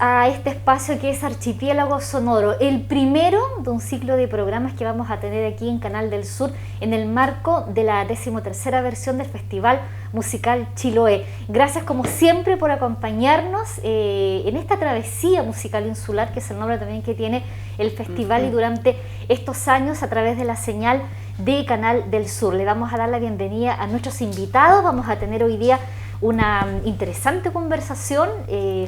a este espacio que es Archipiélago Sonoro, el primero de un ciclo de programas que vamos a tener aquí en Canal del Sur en el marco de la 13ª versión del Festival Musical Chiloé. Gracias como siempre por acompañarnos en esta travesía musical insular, que es el nombre también que tiene el festival, y durante estos años a través de la señal de Canal del Sur. Le vamos a dar la bienvenida a nuestros invitados. Vamos a tener hoy día una interesante conversación,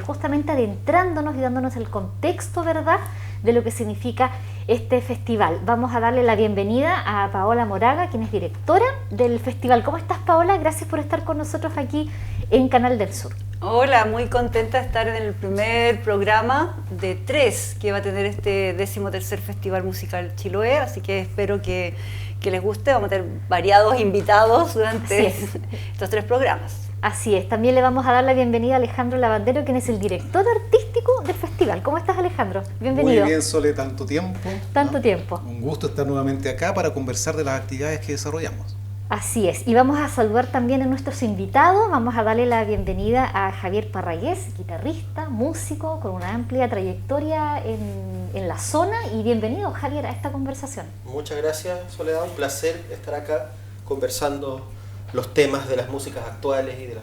justamente adentrándonos y dándonos el contexto, ¿verdad?, de lo que significa este festival. Vamos a darle la bienvenida a Paola Moraga, quien es directora del festival. ¿Cómo estás, Paola? Gracias por estar con nosotros aquí en Canal del Sur. Hola, muy contenta de estar en el primer programa de 3 que va a tener este 13º Festival Musical Chiloé, así que espero que les guste. Vamos a tener variados invitados durante estos 3 programas. Así es, también le vamos a dar la bienvenida a Alejandro Lavandero, quien es el director artístico del festival. ¿Cómo estás, Alejandro? Bienvenido. Muy bien, Sole, tanto tiempo. Tanto tiempo. Un gusto estar nuevamente acá para conversar de las actividades que desarrollamos. Así es, y vamos a saludar también a nuestros invitados. Vamos a darle la bienvenida a Javier Parragués, guitarrista, músico con una amplia trayectoria en la zona, y bienvenido, Javier, a esta conversación. Muchas gracias, Soledad, un placer estar acá conversando los temas de las músicas actuales y de los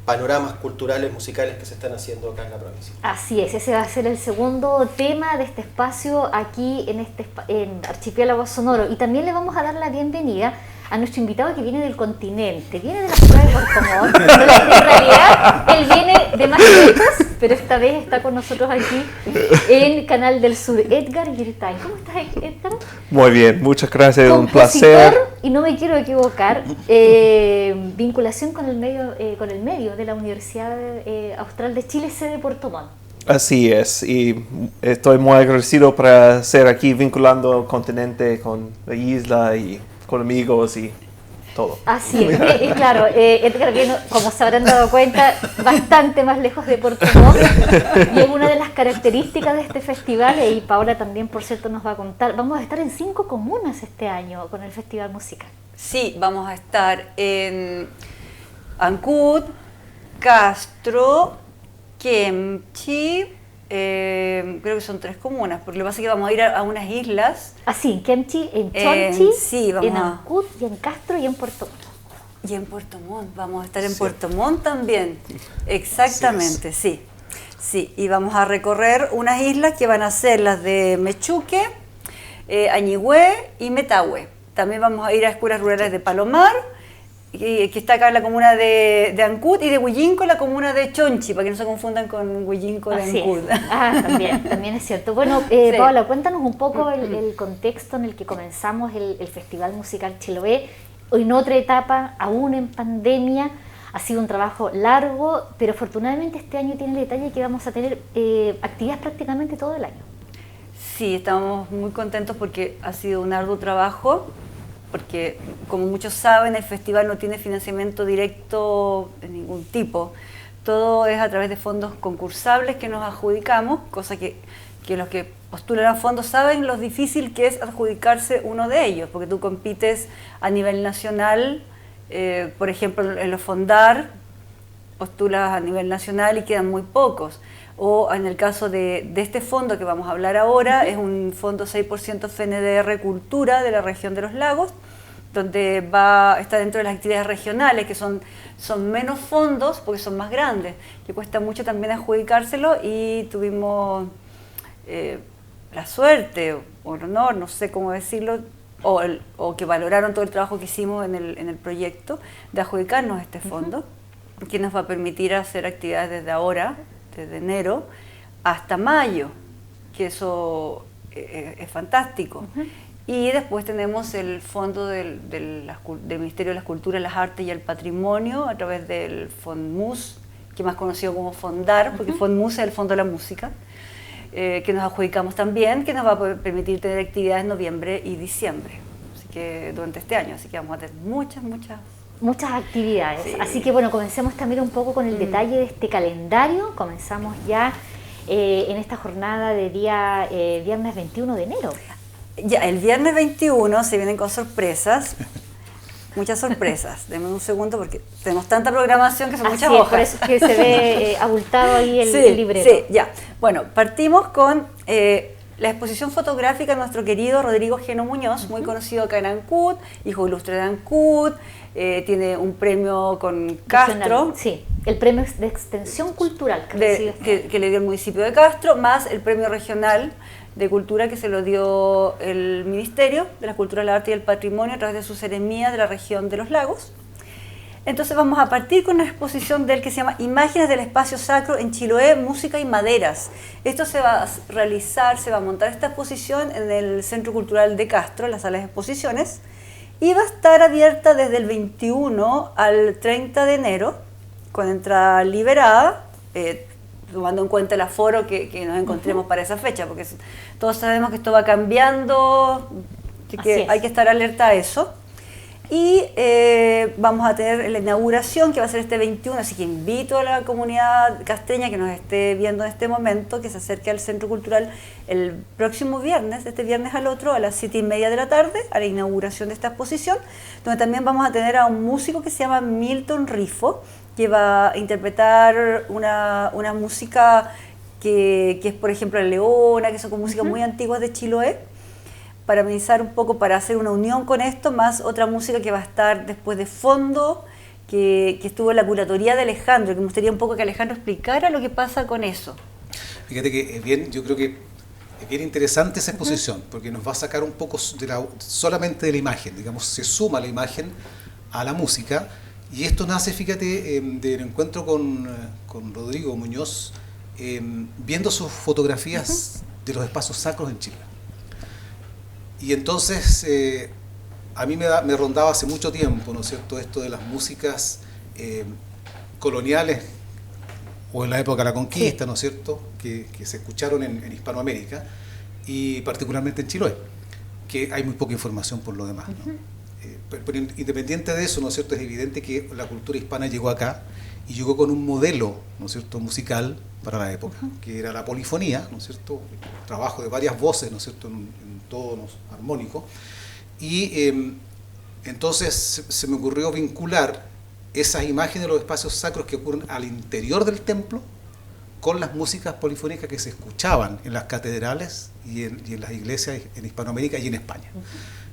panoramas culturales musicales que se están haciendo acá en la provincia. Así es, ese va a ser el segundo tema de este espacio aquí en Archipiélago Sonoro, y también le vamos a dar la bienvenida a nuestro invitado que viene del continente, viene de la ciudad de Puerto Montt. En realidad, él viene de más lejos, pero esta vez está con nosotros aquí en Canal del Sur. Edgar Girtain. ¿Cómo estás, Edgar? Muy bien, muchas gracias, Compositor, un placer. Y no me quiero equivocar, vinculación con el medio de la Universidad Austral de Chile, sede Puerto Montt. Así es, y estoy muy agradecido para ser aquí vinculando el continente con la isla y con amigos y todo. Así es, claro, Edgar viene, como se habrán dado cuenta, bastante más lejos de Puerto Montt, y es una de las características de este festival, y Paola también, por cierto, nos va a contar. Vamos a estar en 5 comunas este año con el festival musical. Sí, vamos a estar en Ancud, Castro, Kemchi, creo que son 3 comunas, porque lo que pasa es que vamos a ir a unas islas. Así, en Kemchi, en Chonchi, sí, en Ancud, y en Castro, y en Puerto Montt. Y en Puerto Montt, vamos a estar en Puerto Montt también. Exactamente, sí. Sí, y vamos a recorrer unas islas que van a ser las de Mechuque, Añihue y Metahue. También vamos a ir a escuelas rurales de Palomar, que está acá en la comuna de Ancud, y de Huillinco, la comuna de Chonchi, para que no se confundan con Huillinco de Ancud. También es cierto. Bueno, Paola, cuéntanos un poco el contexto en el que comenzamos el Festival Musical Chiloé, en otra etapa, aún en pandemia. Ha sido un trabajo largo, pero afortunadamente este año tiene el detalle que vamos a tener actividades prácticamente todo el año. Sí, estamos muy contentos porque ha sido un arduo trabajo, porque como muchos saben, el festival no tiene financiamiento directo de ningún tipo. Todo es a través de fondos concursables que nos adjudicamos, cosa que los que postulan a fondos saben lo difícil que es adjudicarse uno de ellos, porque tú compites a nivel nacional, por ejemplo en los Fondar, postulas a nivel nacional y quedan muy pocos. O en el caso de este fondo que vamos a hablar ahora, es un fondo 6% FNDR Cultura de la región de los lagos, donde está dentro de las actividades regionales, que son menos fondos porque son más grandes, que cuesta mucho también adjudicárselo, y tuvimos la suerte o el honor, no sé cómo decirlo, o que valoraron todo el trabajo que hicimos en el proyecto de adjudicarnos este fondo, que nos va a permitir hacer actividades desde ahora, desde enero hasta mayo, que eso es fantástico. Y después tenemos el fondo del Ministerio de las Culturas, las Artes y el Patrimonio, a través del FONMUS, que más conocido como Fondar, porque FONMUS es el Fondo de la Música, que nos adjudicamos también, que nos va a permitir tener actividades en noviembre y diciembre, así que durante este año, así que vamos a tener muchas actividades. Sí. Así que bueno, comencemos también un poco con el detalle de este calendario. Comenzamos ya en esta jornada de día viernes 21 de enero. Ya, el viernes 21 se vienen con sorpresas. muchas sorpresas. Denme un segundo porque tenemos tanta programación que son Así muchas es, hojas. por eso es que se ve abultado ahí el libreto. Sí, ya. Bueno, partimos con la exposición fotográfica de nuestro querido Rodrigo Geno Muñoz, muy conocido acá en Ancud, hijo ilustre de Ancud, tiene un premio con Castro. Sí, el premio de extensión cultural que le dio el municipio de Castro, más el premio regional de cultura que se lo dio el Ministerio de la Cultura, el Arte y el Patrimonio a través de su seremía de la región de los lagos. Entonces vamos a partir con una exposición de él que se llama Imágenes del Espacio Sacro en Chiloé, Música y Maderas. Esto se va a realizar, se va a montar esta exposición en el Centro Cultural de Castro, en la sala de exposiciones, y va a estar abierta desde el 21 al 30 de enero, con entrada liberada, tomando en cuenta el aforo que nos encontremos para esa fecha, porque todos sabemos que esto va cambiando, que hay que estar alerta a eso. Y vamos a tener la inauguración que va a ser este 21, así que invito a la comunidad castreña que nos esté viendo en este momento, que se acerque al Centro Cultural el próximo viernes, de este viernes al otro, a las 7:30 de la tarde, a la inauguración de esta exposición, donde también vamos a tener a un músico que se llama Milton Rifo, que va a interpretar una música que es, por ejemplo, la leona, que son con músicas muy antiguas de Chiloé, para amenizar un poco, para hacer una unión con esto, más otra música que va a estar después de fondo, que estuvo en la curatoría de Alejandro, que me gustaría un poco que Alejandro explicara lo que pasa con eso. Fíjate que es bien, yo creo que es bien interesante esa exposición, porque nos va a sacar un poco solamente de la imagen, digamos, se suma la imagen a la música, y esto nace, fíjate, del encuentro con Rodrigo Muñoz, viendo sus fotografías de los espacios sacros en Chile. Y entonces a mí me rondaba hace mucho tiempo, ¿no es cierto?, esto de las músicas coloniales o en la época de la conquista, ¿no es cierto?, que se escucharon en Hispanoamérica y particularmente en Chiloé, que hay muy poca información por lo demás, ¿no? Pero independiente de eso, ¿no es cierto?, es evidente que la cultura hispana llegó acá y llegó con un modelo, ¿no es cierto?, musical para la época, que era la polifonía, ¿no es cierto?, el trabajo de varias voces, ¿no es cierto?, en tonos armónicos, y entonces se me ocurrió vincular esas imágenes de los espacios sacros que ocurren al interior del templo con las músicas polifónicas que se escuchaban en las catedrales y en las iglesias en Hispanoamérica y en España.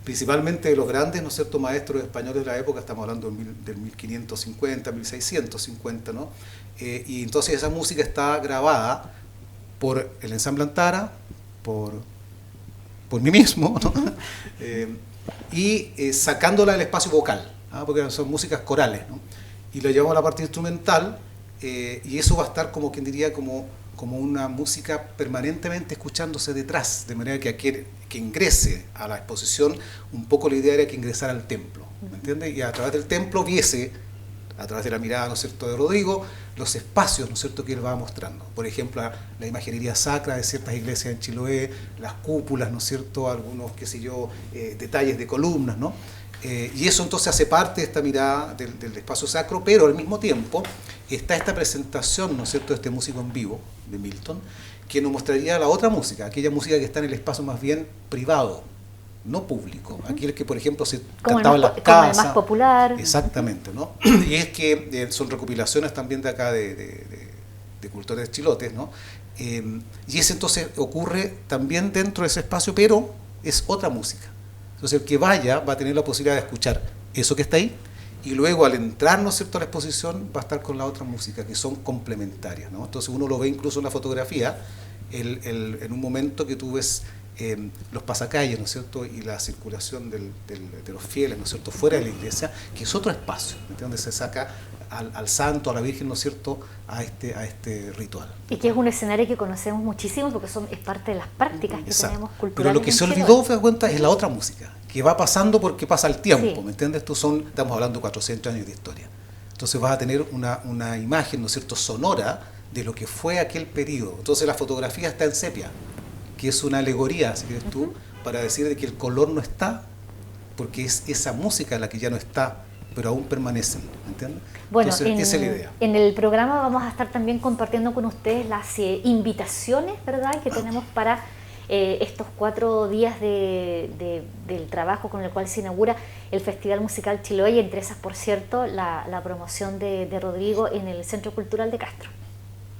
Principalmente de los grandes, ¿no es cierto?, maestros españoles de la época, estamos hablando del 1550, 1650, ¿no? Y entonces esa música está grabada por el ensamble Antara, por mí mismo, ¿no? Y sacándola del espacio vocal, porque son músicas corales, ¿no? Y lo llevamos a la parte instrumental, y eso va a estar como quien diría como una música permanentemente escuchándose detrás, de manera que aquel que ingrese a la exposición, un poco la idea era que ingresara al templo, ¿me entiendes? Y a través del templo viese, a través de la mirada, ¿no es cierto?, de Rodrigo, los espacios, ¿no es cierto?, que él va mostrando. Por ejemplo, la imaginería sacra de ciertas iglesias en Chiloé, las cúpulas, ¿no es cierto?, algunos, qué sé yo, detalles de columnas, ¿no? Y eso entonces hace parte de esta mirada del espacio sacro, pero al mismo tiempo está esta presentación, ¿no es cierto?, de este músico en vivo, de Milton, que nos mostraría la otra música, aquella música que está en el espacio más bien privado, no público, aquel que, por ejemplo, se cantaba en las casas. Como el más popular. Exactamente, ¿no? Y es que son recopilaciones también de acá de cultores chilotes, ¿no? Y ese entonces ocurre también dentro de ese espacio, pero es otra música. Entonces el que vaya va a tener la posibilidad de escuchar eso que está ahí, y luego al entrar, ¿no es cierto?, a la exposición va a estar con la otra música, que son complementarias, ¿no? Entonces uno lo ve incluso en la fotografía, en un momento que tú ves los pasacalles, ¿no es cierto?, y la circulación de los fieles, ¿no es cierto?, fuera de la iglesia, que es otro espacio, ¿no?, donde se saca al santo, a la Virgen, ¿no es cierto?, a este ritual. Y que es un escenario que conocemos muchísimo porque es parte de las prácticas que tenemos culturales. Pero lo que se olvidó, te das cuenta, es la otra música, que va pasando porque pasa el tiempo, ¿me entiendes? Estamos hablando de 400 años de historia. Entonces vas a tener una imagen, ¿no es cierto?, sonora de lo que fue aquel periodo. Entonces la fotografía está en sepia, que es una alegoría, si quieres tú, para decir de que el color no está, porque es esa música la que ya no está, pero aún permanecen, ¿me entiendes? Bueno, entonces, esa es la idea. En el programa vamos a estar también compartiendo con ustedes las invitaciones, ¿verdad?, que tenemos para estos 4 días del trabajo con el cual se inaugura el Festival Musical Chiloé, y entre esas, por cierto, la promoción de Rodrigo en el Centro Cultural de Castro.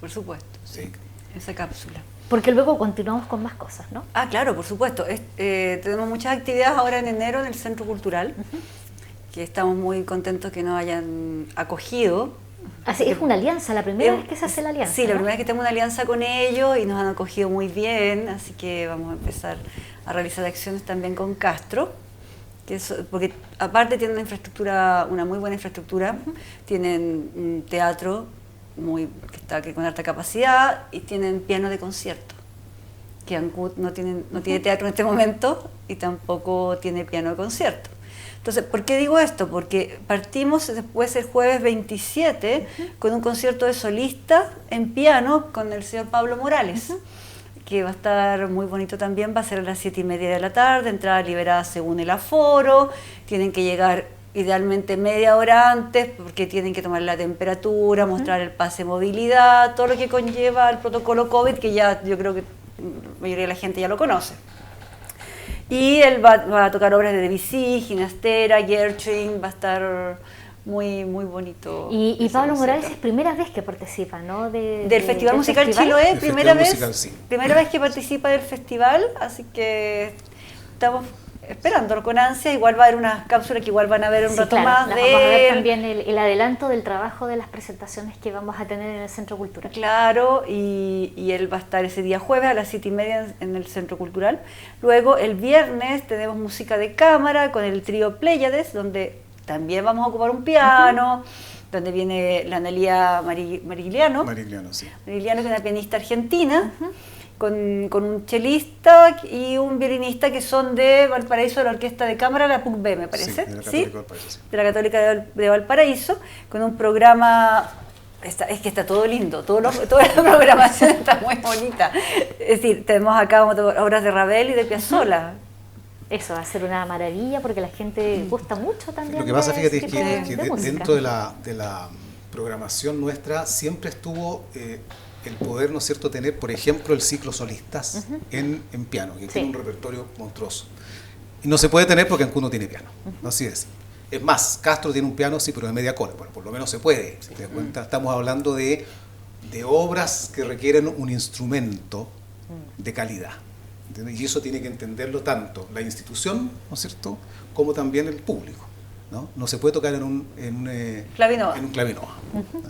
Por supuesto, Sí. esa cápsula. Porque luego continuamos con más cosas, ¿no? Ah, claro, por supuesto. Tenemos muchas actividades ahora en enero en el Centro Cultural, que estamos muy contentos que nos hayan acogido. Así es una alianza, la primera vez que se hace la alianza. Sí, la ¿no? primera vez que tenemos una alianza con ellos y nos han acogido muy bien, así que vamos a empezar a realizar acciones también con Castro, porque aparte tienen una muy buena infraestructura, tienen un teatro que con alta capacidad y tienen piano de concierto, que Ancud no tiene teatro en este momento y tampoco tiene piano de concierto. Entonces, ¿por qué digo esto? Porque partimos después el jueves 27 con un concierto de solista en piano con el señor Pablo Morales, que va a estar muy bonito también, va a ser a las 7:30 de la tarde, entrada liberada según el aforo, tienen que llegar idealmente media hora antes porque tienen que tomar la temperatura, mostrar el pase de movilidad, todo lo que conlleva el protocolo COVID, que ya yo creo que la mayoría de la gente ya lo conoce. Y él va a tocar obras de Debussy, Ginastera, Gershwin, va a estar muy bonito. Y Pablo Morales es primera vez que participa, ¿no? Del Festival Musical Chiloé, primera vez que participa del festival, así que estamos esperándolo con ansia. Igual va a haber unas cápsulas que igual van a ver un rato más vamos a ver también el adelanto del trabajo de las presentaciones que vamos a tener en el Centro Cultural. Claro, y él va a estar ese día jueves a las 7:30 en el Centro Cultural. Luego el viernes tenemos música de cámara con el trío Pléyades, donde también vamos a ocupar un piano, donde viene la Analía Marigliano. Marigliano, sí. Marigliano, que es una pianista argentina. Con un chelista y un violinista que son de Valparaíso, de la Orquesta de Cámara, la PUC-B, me parece. Sí, de la Católica de Valparaíso. Sí. De la Católica de Valparaíso, con un programa. Es que está todo lindo, toda la programación está muy bonita. Es decir, tenemos acá obras de Ravel y de Piazzolla. Eso va a ser una maravilla porque la gente gusta mucho también. Lo que pasa, fíjate, es de que música. dentro de la programación nuestra siempre estuvo el poder, ¿no es cierto?, tener, por ejemplo, el ciclo solistas en piano, que tiene un repertorio monstruoso. Y no se puede tener porque Ancud no tiene piano, así es. Es más, Castro tiene un piano, sí, pero de media cola, bueno, por lo menos se puede. ¿Te das cuenta? Estamos hablando de obras que requieren un instrumento de calidad. ¿Entiendes? Y eso tiene que entenderlo tanto la institución, ¿no es cierto?, como también el público. No se puede tocar en un Clavinova.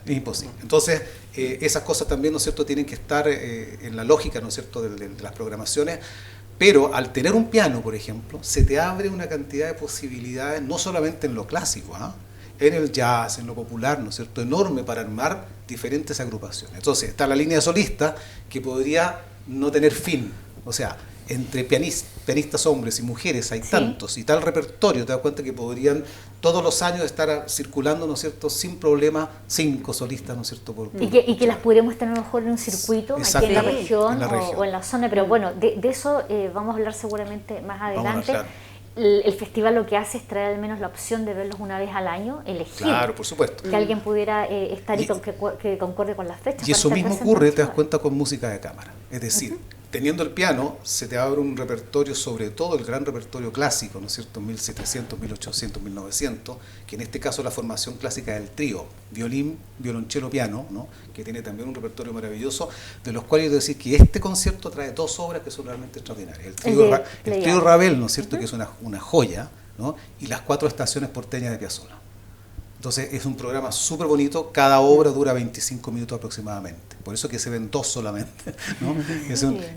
Es imposible. Entonces, esas cosas también, ¿no es cierto?, tienen que estar en la lógica, ¿no es cierto?, de las programaciones. Pero al tener un piano, por ejemplo, se te abre una cantidad de posibilidades, no solamente en lo clásico, en el jazz, en lo popular, ¿no es cierto?, enorme para armar diferentes agrupaciones. Entonces, está la línea de solistas que podría no tener fin. O sea, entre pianistas hombres y mujeres hay tantos y tal repertorio, te das cuenta que podrían todos los años estar circulando, ¿no es cierto?, sin problema 5 solistas, ¿no es cierto? Y que las pudiéramos tener a lo mejor en un circuito, aquí en la región, o en la zona, pero bueno, de eso vamos a hablar seguramente más adelante. El festival lo que hace es traer al menos la opción de verlos una vez al año, elegir. Claro, por supuesto. Que alguien pudiera estar y que concorde con las fechas. Y eso mismo ocurre, te das cuenta, con música de cámara. Es decir, teniendo el piano, se te abre un repertorio, sobre todo el gran repertorio clásico, ¿no es cierto?, 1700, 1800, 1900, que en este caso la formación clásica del trío, violín, violonchelo, piano, ¿no?, que tiene también un repertorio maravilloso, de los cuales yo debo decir que este concierto trae 2 obras que son realmente extraordinarias. El trío Ravel, ¿no es cierto?, que es una joya, ¿no?, y las 4 estaciones porteñas de Piazzolla. Entonces es un programa súper bonito, cada obra dura 25 minutos aproximadamente, por eso que se ven 2 solamente, ¿no?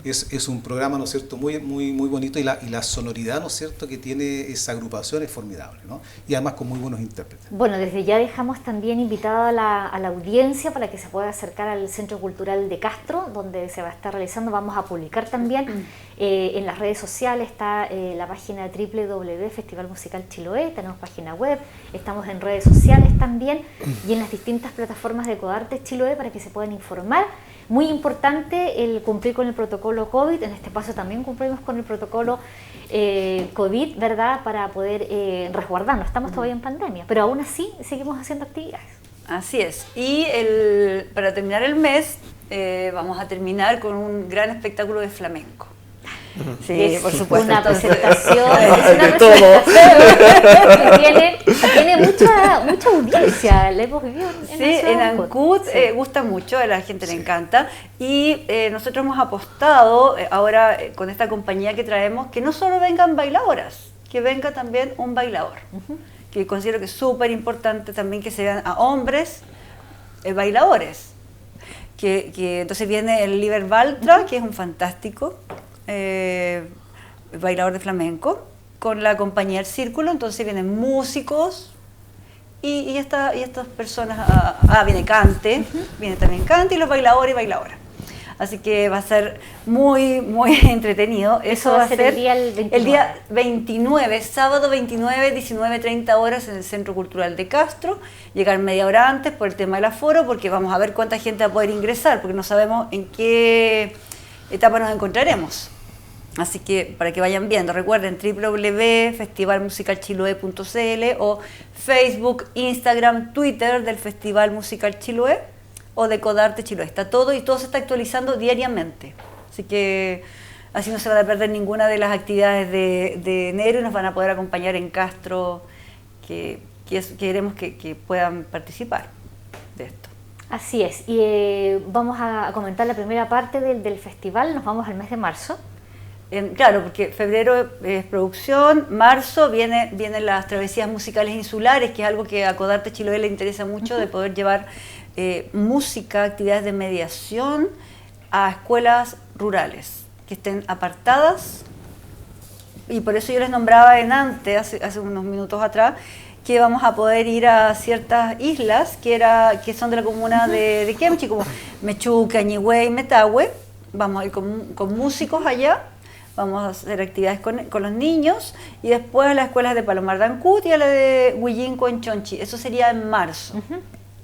Es un programa, ¿no es cierto?, muy bonito, y la sonoridad, ¿no es cierto?, que tiene esa agrupación es formidable, ¿no? Y además con muy buenos intérpretes. Bueno, desde ya dejamos también invitada a la audiencia para que se pueda acercar al Centro Cultural de Castro, donde se va a estar realizando. Vamos a publicar también en las redes sociales, está la página www.Festival Musical Chiloé, tenemos página web, estamos en redes sociales también y en las distintas plataformas de Codartes Chiloé para que se puedan informar. Muy importante el cumplir con el protocolo COVID, en este paso también cumplimos con el protocolo COVID, ¿verdad?, para poder resguardarnos. Estamos todavía en pandemia, pero aún así seguimos haciendo actividades. Así es. Y para terminar el mes, vamos a terminar con un gran espectáculo de flamenco. Sí, es por supuesto. una presentación, De todo. que tiene mucha audiencia, la hemos vivido en Sí, la ciudad en de Ancud Sí. gusta mucho, a la gente le encanta. Y nosotros hemos apostado ahora con esta compañía que traemos que no solo vengan bailadoras, que venga también un bailador. Que considero que es súper importante también que se vean a hombres bailadores. Que entonces viene el Liber Baltra, que es un fantástico bailador de flamenco, con la compañía El Círculo. Entonces vienen músicos y estas personas, viene Cante, viene también Cante y los bailadores y bailadoras. Así que va a ser muy, muy entretenido. Eso va a ser el día 29. El día 29, sábado 29, 19:30 horas en el Centro Cultural de Castro. Llegar media hora antes por el tema del aforo, porque vamos a ver cuánta gente va a poder ingresar, porque no sabemos en qué etapa nos encontraremos. Así que para que vayan viendo, recuerden www.festivalmusicalchiloé.cl o Facebook, Instagram, Twitter del Festival Musical Chiloé o de Codarte Chiloé. Está todo y todo se está actualizando diariamente. Así que así no se van a perder ninguna de las actividades de enero y nos van a poder acompañar en Castro, que queremos que puedan participar de esto. Así es, y vamos a comentar la primera parte del festival, nos vamos al mes de marzo. Claro, porque febrero es producción, marzo vienen las travesías musicales insulares, que es algo que a Codarte Chiloé le interesa mucho, de poder llevar música, actividades de mediación a escuelas rurales que estén apartadas, y por eso yo les nombraba hace unos minutos atrás, que vamos a poder ir a ciertas islas que son de la comuna de Kemchi, como Mechuca, Ñihue y Metahue. Vamos a ir con músicos allá, vamos a hacer actividades con los niños, y después a las escuelas de Palomar de Ancud y a la de Huillinco en Chonchi. Eso sería en marzo,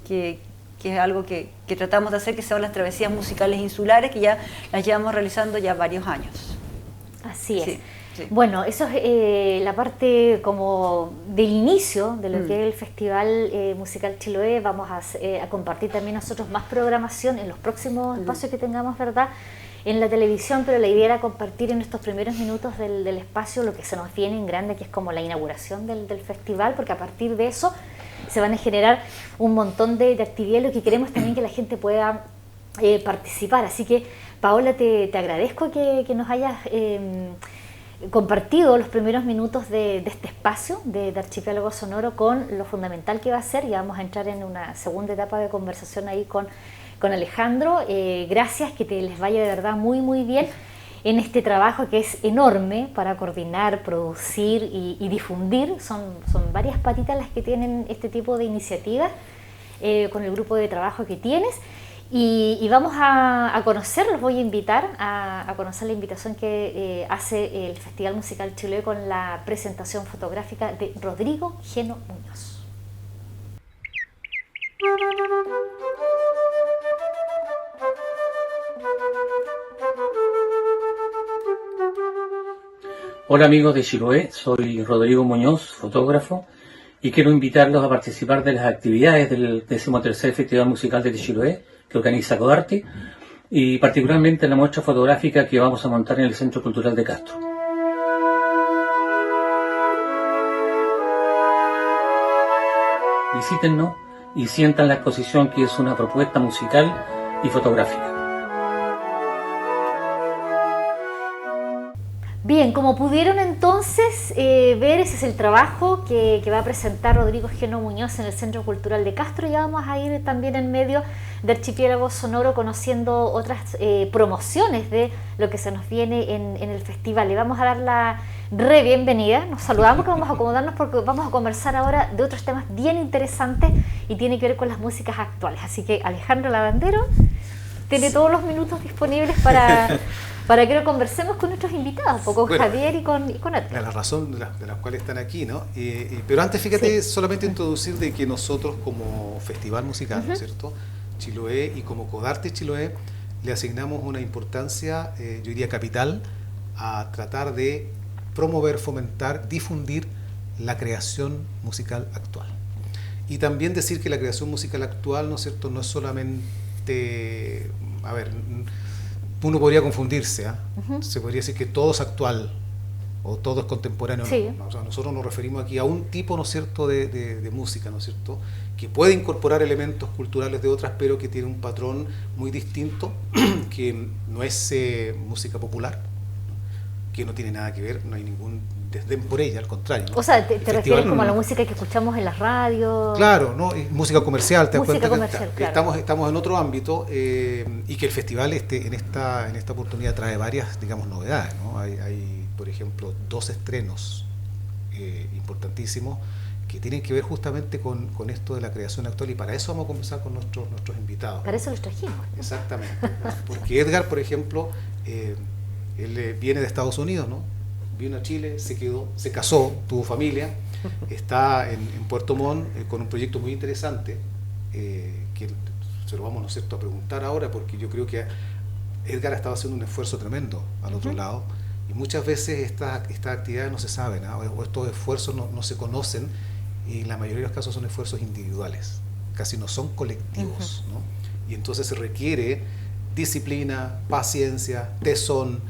que es algo que tratamos de hacer, que son las travesías musicales insulares, que ya las llevamos realizando ya varios años. Así es. Sí, sí. Bueno, eso es la parte como del inicio de lo que es el Festival Musical Chiloé. Vamos a compartir también nosotros más programación en los próximos espacios que tengamos, ¿verdad?, en la televisión, pero la idea era compartir en estos primeros minutos del espacio lo que se nos viene en grande, que es como la inauguración del festival, porque a partir de eso se van a generar un montón de actividades, lo que queremos también que la gente pueda participar. Así que, Paola, te agradezco que nos hayas compartido los primeros minutos de este espacio de Archipiélago Sonoro, con lo fundamental que va a ser, y vamos a entrar en una segunda etapa de conversación ahí con Alejandro. Gracias, que les vaya de verdad muy muy bien en este trabajo que es enorme para coordinar, producir y difundir. Son varias patitas las que tienen este tipo de iniciativas con el grupo de trabajo que tienes, y vamos a conocer, los voy a invitar a conocer la invitación que hace el Festival Musical Chiloé con la presentación fotográfica de Rodrigo Geno Muñoz. Hola amigos de Chiloé, soy Rodrigo Muñoz, fotógrafo, y quiero invitarlos a participar de las actividades del 13º Festival Musical de Chiloé que organiza Codarte, y particularmente en la muestra fotográfica que vamos a montar en el Centro Cultural de Castro. Visítennos y sientan la exposición, que es una propuesta musical y fotográfica. Bien, como pudieron entonces ver, ese es el trabajo que va a presentar Rodrigo Geno Muñoz en el Centro Cultural de Castro. Ya vamos a ir también en medio de Archipiélago Sonoro conociendo otras promociones de lo que se nos viene en el festival. Le vamos a dar la bienvenida, nos saludamos, que vamos a acomodarnos porque vamos a conversar ahora de otros temas bien interesantes y tiene que ver con las músicas actuales. Así que Alejandro Lavandero tiene todos los minutos disponibles para que lo conversemos con nuestros invitados, con Javier y con Edgar. La razón de las cuales están aquí, ¿no? Pero antes, fíjate, solamente introducir de que nosotros como festival musical, ¿no es cierto?, Chiloé, y como Codarte Chiloé, le asignamos una importancia, yo diría capital, a tratar de promover, fomentar, difundir la creación musical actual. Y también decir que la creación musical actual, ¿no es cierto?, no es solamente, uno podría confundirse, se podría decir que todo es actual o todo es contemporáneo. Sí. No, o sea, nosotros nos referimos aquí a un tipo, ¿no es cierto?, de música, ¿no es cierto?, que puede incorporar elementos culturales de otras, pero que tiene un patrón muy distinto, que no es música popular, ¿no?, que no tiene nada que ver, no hay ningún desdén por ella, al contrario, ¿no? O sea, te refieres como a la música que escuchamos en las radios. Claro, ¿no? Música comercial, te das Música cuenta comercial, que claro. estamos en otro ámbito, y que el festival en esta oportunidad trae varias, digamos, novedades, ¿no? Hay, por ejemplo, 2 estrenos importantísimos que tienen que ver justamente con esto de la creación actual, y para eso vamos a conversar con nuestros invitados. Para eso los trajimos. Exactamente, porque Edgar, por ejemplo, él viene de Estados Unidos, ¿no? Vino a Chile, se casó, tuvo familia, está en Puerto Montt con un proyecto muy interesante, que se lo vamos, ¿no es cierto?, a preguntar ahora, porque yo creo que Edgar ha estado haciendo un esfuerzo tremendo al otro lado, y muchas veces estas actividades no se saben, ¿no?, o estos esfuerzos no se conocen, y en la mayoría de los casos son esfuerzos individuales, casi no son colectivos, ¿no? Y entonces se requiere disciplina, paciencia, tesón.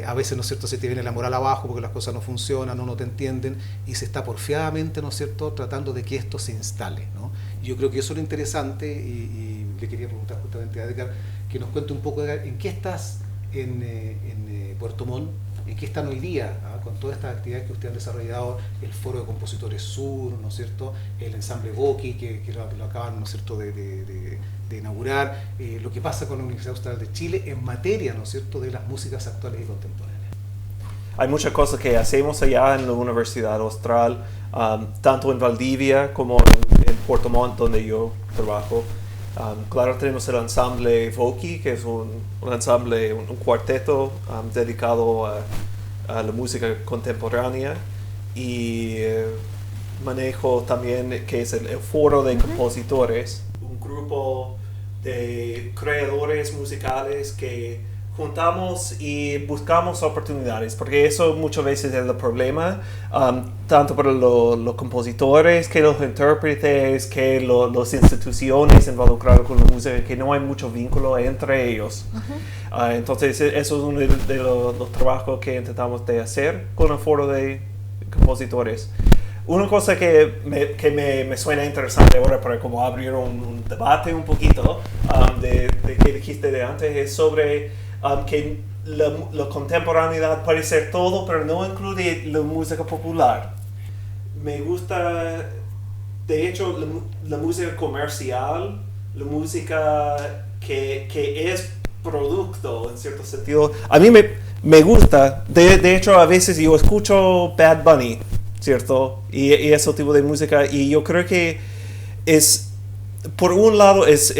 A veces, ¿no es cierto?, se te viene la moral abajo porque las cosas no funcionan o no te entienden, y se está porfiadamente, ¿no es cierto?, tratando de que esto se instale, ¿no? Y yo creo que eso es lo interesante, y le quería preguntar justamente a Edgar que nos cuente un poco, Edgar, ¿en qué estás en Puerto Montt? ¿En qué están hoy día, con todas estas actividades que ustedes han desarrollado, el Foro de Compositores Sur, ¿no es cierto?, el ensamble Boki, que lo acaban, ¿no es cierto?, de inaugurar, lo que pasa con la Universidad Austral de Chile en materia, ¿no es cierto?, de las músicas actuales y contemporáneas? Hay muchas cosas que hacemos allá en la Universidad Austral, tanto en Valdivia como en Puerto Montt, donde yo trabajo. Claro, tenemos el ensamble Voki, que es un ensamble, un cuarteto dedicado a la música contemporánea, y manejo también que es el Foro de Compositores, un grupo de creadores musicales que juntamos y buscamos oportunidades, porque eso muchas veces es el problema, tanto para los compositores, que los intérpretes, que las instituciones involucradas con la música, que no hay mucho vínculo entre ellos. Entonces eso es uno de los trabajos que intentamos de hacer con el Foro de Compositores. Una cosa que me suena interesante ahora para como abrir un debate un poquito de que dijiste de antes, es sobre que la contemporaneidad puede ser todo, pero no incluye la música popular. Me gusta, de hecho, la música comercial, la música que es producto, en cierto sentido. A mí me gusta, de hecho, a veces yo escucho Bad Bunny, ¿cierto? Y ese tipo de música, y yo creo que es, por un lado, es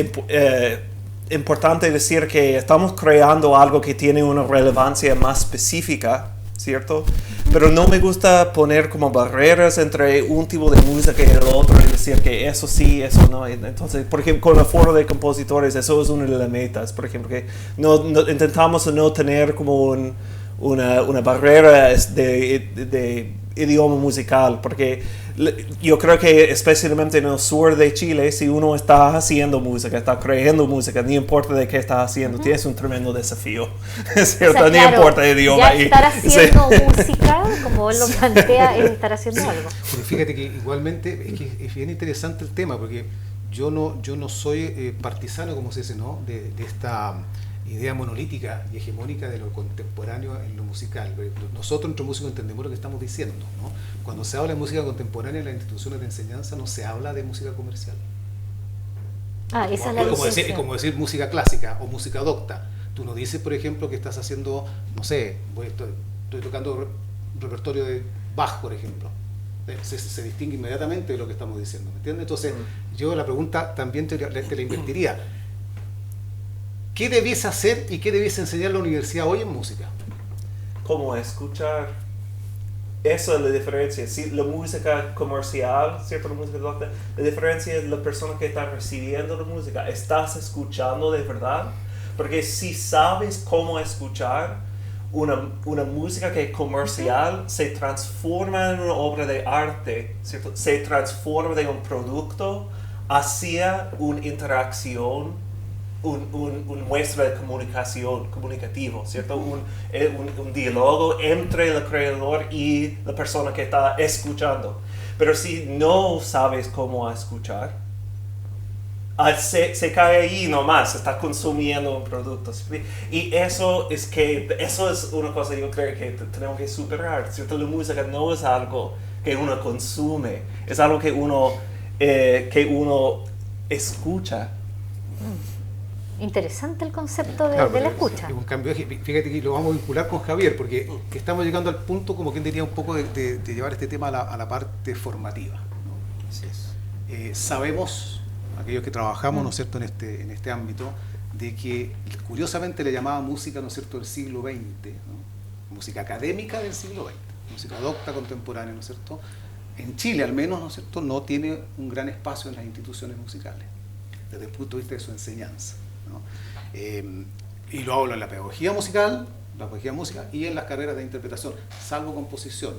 importante decir que estamos creando algo que tiene una relevancia más específica, ¿cierto? Pero no me gusta poner como barreras entre un tipo de música y el otro y decir que eso sí, eso no. Entonces, por ejemplo, con el Foro de Compositores, eso es una de las metas, por ejemplo, que intentamos no tener como una barrera de idioma musical, porque yo creo que especialmente en el sur de Chile, si uno está haciendo música, está creando música, no importa de qué estás haciendo, tienes un tremendo desafío, ¿cierto? O sea, claro, no importa el idioma. Ya estar haciendo música, como él lo plantea, es estar haciendo algo. Pero fíjate que igualmente es que es bien interesante el tema, porque yo no soy partisano, como se dice, ¿no?, de esta idea monolítica y hegemónica de lo contemporáneo en lo musical. Nosotros, entre músicos, entendemos lo que estamos diciendo, ¿no? Cuando se habla de música contemporánea en las instituciones de enseñanza, no se habla de música comercial. Esa es la Es como decir música clásica o música docta. Tú no dices, por ejemplo, que estás haciendo, no sé, estoy tocando repertorio de Bach, por ejemplo. Se distingue inmediatamente de lo que estamos diciendo, ¿me entiendes? Entonces, yo la pregunta también te la invertiría. ¿Qué debiese hacer y qué debiese enseñar la universidad hoy en música? Como escuchar. Eso es la diferencia. Si la música comercial, ¿cierto? La música docta, la diferencia es la persona que está recibiendo la música. ¿Estás escuchando de verdad? Porque si sabes cómo escuchar una música que es comercial, se transforma en una obra de arte, ¿cierto? Se transforma de un producto hacia una interacción un muestra de comunicación, comunicativo, ¿cierto? Un diálogo entre el creador y la persona que está escuchando. Pero si no sabes cómo escuchar, se cae ahí nomás, está consumiendo un producto. Y eso es una cosa que yo creo que tenemos que superar, ¿cierto? La música no es algo que uno consume, es algo que uno escucha. Interesante el concepto de Claro, la pero escucha. es un cambio, fíjate que lo vamos a vincular con Javier, porque que estamos llegando al punto, como quien diría, un poco de llevar este tema a la parte formativa, ¿no? Así es. Sabemos, aquellos que trabajamos, ¿no es cierto?, en este ámbito, de que curiosamente le llamaba música, ¿no es cierto?, del siglo XX, ¿no? Música académica del siglo XX, música docta contemporánea, ¿no es cierto?, en Chile al menos, ¿no es cierto?, no tiene un gran espacio en las instituciones musicales, desde el punto de vista de su enseñanza, ¿no? Y lo hablo en la pedagogía musical, y en las carreras de interpretación, salvo composición,